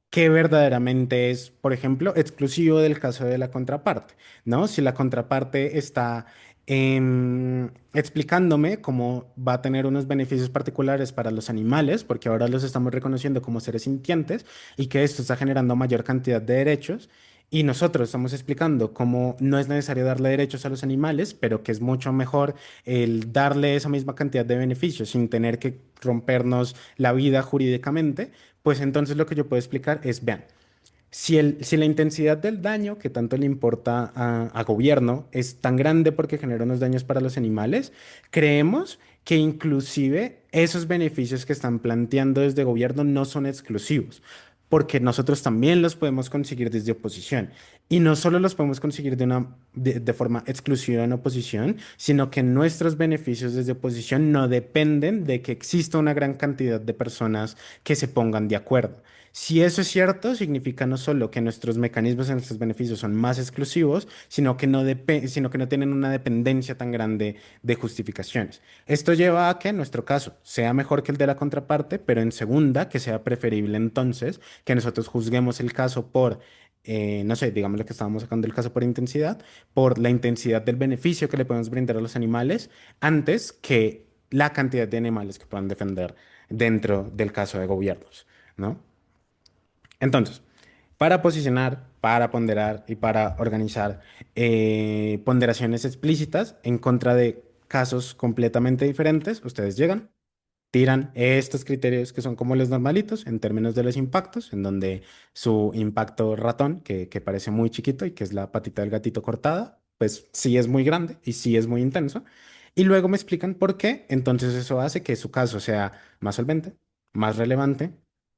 qué verdaderamente es, por ejemplo, exclusivo del caso de la contraparte, ¿no? Si la contraparte está explicándome cómo va a tener unos beneficios particulares para los animales, porque ahora los estamos reconociendo como seres sintientes y que esto está generando mayor cantidad de derechos. Y nosotros estamos explicando cómo no es necesario darle derechos a los animales, pero que es mucho mejor el darle esa misma cantidad de beneficios sin tener que rompernos la vida jurídicamente, pues entonces lo que yo puedo explicar es, vean, si la intensidad del daño que tanto le importa a gobierno es tan grande porque genera unos daños para los animales, creemos que inclusive esos beneficios que están planteando desde gobierno no son exclusivos, porque nosotros también los podemos conseguir desde oposición. Y no solo los podemos conseguir de forma exclusiva en oposición, sino que nuestros beneficios desde oposición no dependen de que exista una gran cantidad de personas que se pongan de acuerdo. Si eso es cierto, significa no solo que nuestros mecanismos y nuestros beneficios son más exclusivos, sino que no tienen una dependencia tan grande de justificaciones. Esto lleva a que nuestro caso sea mejor que el de la contraparte, pero en segunda, que sea preferible entonces que nosotros juzguemos el caso por, no sé, digamos lo que estábamos sacando el caso por intensidad, por la intensidad del beneficio que le podemos brindar a los animales, antes que la cantidad de animales que puedan defender dentro del caso de gobiernos, ¿no? Entonces, para posicionar, para ponderar y para organizar ponderaciones explícitas en contra de casos completamente diferentes, ustedes llegan, tiran estos criterios que son como los normalitos en términos de los impactos, en donde su impacto ratón, que parece muy chiquito y que es la patita del gatito cortada, pues sí es muy grande y sí es muy intenso. Y luego me explican por qué, entonces eso hace que su caso sea más solvente, más relevante,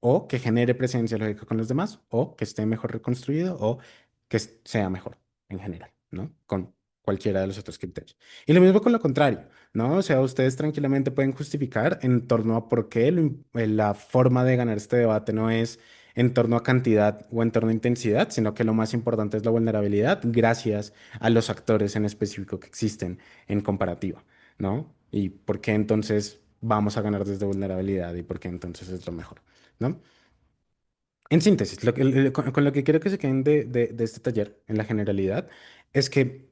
o que genere presencia lógica con los demás, o que esté mejor reconstruido, o que sea mejor en general, ¿no? Con cualquiera de los otros criterios. Y lo mismo con lo contrario. ¿No? O sea, ustedes tranquilamente pueden justificar en torno a por qué la forma de ganar este debate no es en torno a cantidad o en torno a intensidad, sino que lo más importante es la vulnerabilidad, gracias a los actores en específico que existen en comparativa, ¿no? Y por qué entonces vamos a ganar desde vulnerabilidad y por qué entonces es lo mejor, ¿no? En síntesis, con lo que quiero que se queden de este taller en la generalidad es que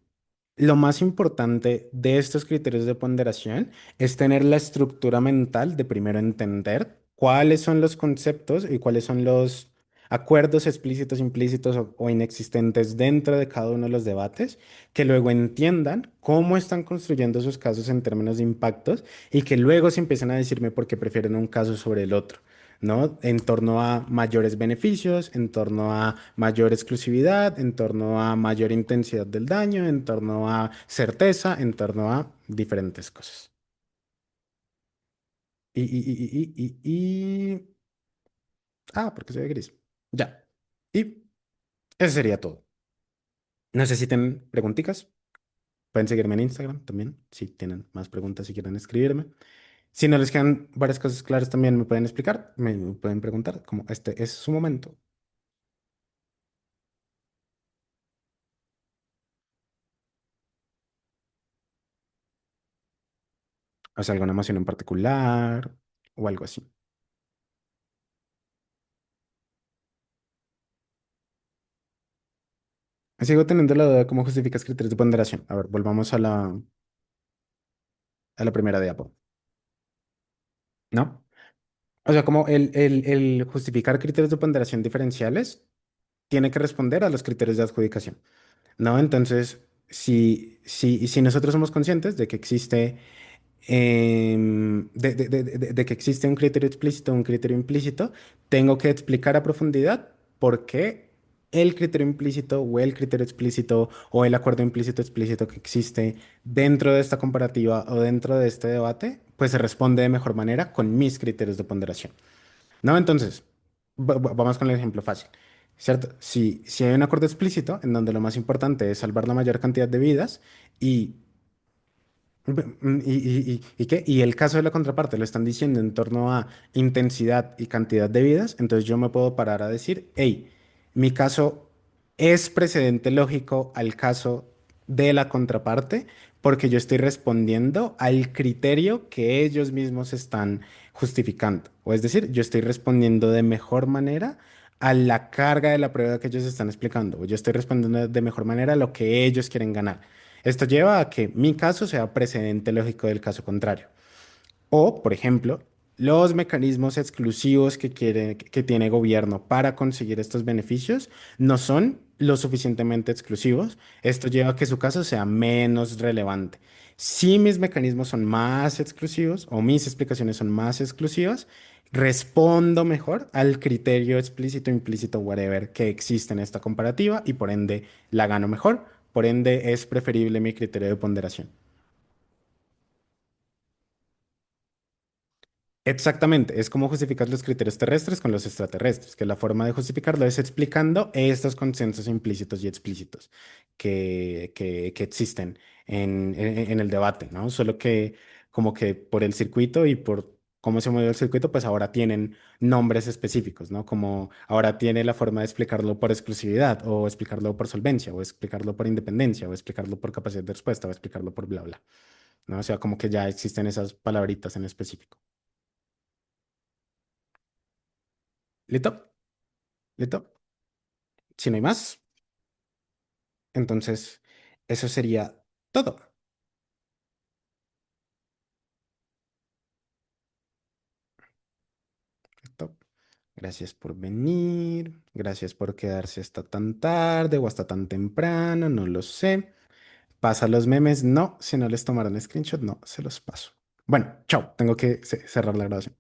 lo más importante de estos criterios de ponderación es tener la estructura mental de primero entender cuáles son los conceptos y cuáles son los acuerdos explícitos, implícitos o inexistentes dentro de cada uno de los debates, que luego entiendan cómo están construyendo sus casos en términos de impactos y que luego se empiecen a decirme por qué prefieren un caso sobre el otro. ¿No? En torno a mayores beneficios, en torno a mayor exclusividad, en torno a mayor intensidad del daño, en torno a certeza, en torno a diferentes cosas. Y... Ah, porque se ve gris. Ya. Y eso sería todo. No sé si tienen preguntitas. Pueden seguirme en Instagram también, si tienen más preguntas, si quieren escribirme. Si no les quedan varias cosas claras, también me pueden explicar, me pueden preguntar, como este es su momento. O sea, alguna emoción en particular o algo así. Sigo teniendo la duda de cómo justificas criterios de ponderación. A ver, volvamos a la primera diapo, ¿no? O sea, como el justificar criterios de ponderación diferenciales tiene que responder a los criterios de adjudicación, ¿no? Entonces, si nosotros somos conscientes de que existe de que existe un criterio explícito o un criterio implícito, tengo que explicar a profundidad por qué el criterio implícito o el criterio explícito o el acuerdo implícito explícito que existe dentro de esta comparativa o dentro de este debate, pues se responde de mejor manera con mis criterios de ponderación. ¿No? Entonces, vamos con el ejemplo fácil. ¿Cierto? Si hay un acuerdo explícito en donde lo más importante es salvar la mayor cantidad de vidas y ¿Y qué? Y el caso de la contraparte lo están diciendo en torno a intensidad y cantidad de vidas, entonces yo me puedo parar a decir, hey, Mi caso es precedente lógico al caso de la contraparte porque yo estoy respondiendo al criterio que ellos mismos están justificando. O es decir, yo estoy respondiendo de mejor manera a la carga de la prueba que ellos están explicando. O yo estoy respondiendo de mejor manera a lo que ellos quieren ganar. Esto lleva a que mi caso sea precedente lógico del caso contrario. O, por ejemplo, los mecanismos exclusivos que tiene gobierno para conseguir estos beneficios no son lo suficientemente exclusivos. Esto lleva a que su caso sea menos relevante. Si mis mecanismos son más exclusivos o mis explicaciones son más exclusivas, respondo mejor al criterio explícito, implícito, whatever, que existe en esta comparativa y por ende la gano mejor. Por ende es preferible mi criterio de ponderación. Exactamente, es como justificar los criterios terrestres con los extraterrestres, que la forma de justificarlo es explicando estos consensos implícitos y explícitos que existen en el debate, ¿no? Solo que como que por el circuito y por cómo se mueve el circuito, pues ahora tienen nombres específicos, ¿no? Como ahora tiene la forma de explicarlo por exclusividad, o explicarlo por solvencia, o explicarlo por independencia, o explicarlo por capacidad de respuesta, o explicarlo por bla, bla, ¿no? O sea, como que ya existen esas palabritas en específico. ¿Listo? ¿Listo? Si no hay más, entonces eso sería todo. ¿Listo? Gracias por venir, gracias por quedarse hasta tan tarde o hasta tan temprano, no lo sé. Pasa los memes, no, si no les tomaron screenshot, no, se los paso. Bueno, chao, tengo que cerrar la grabación.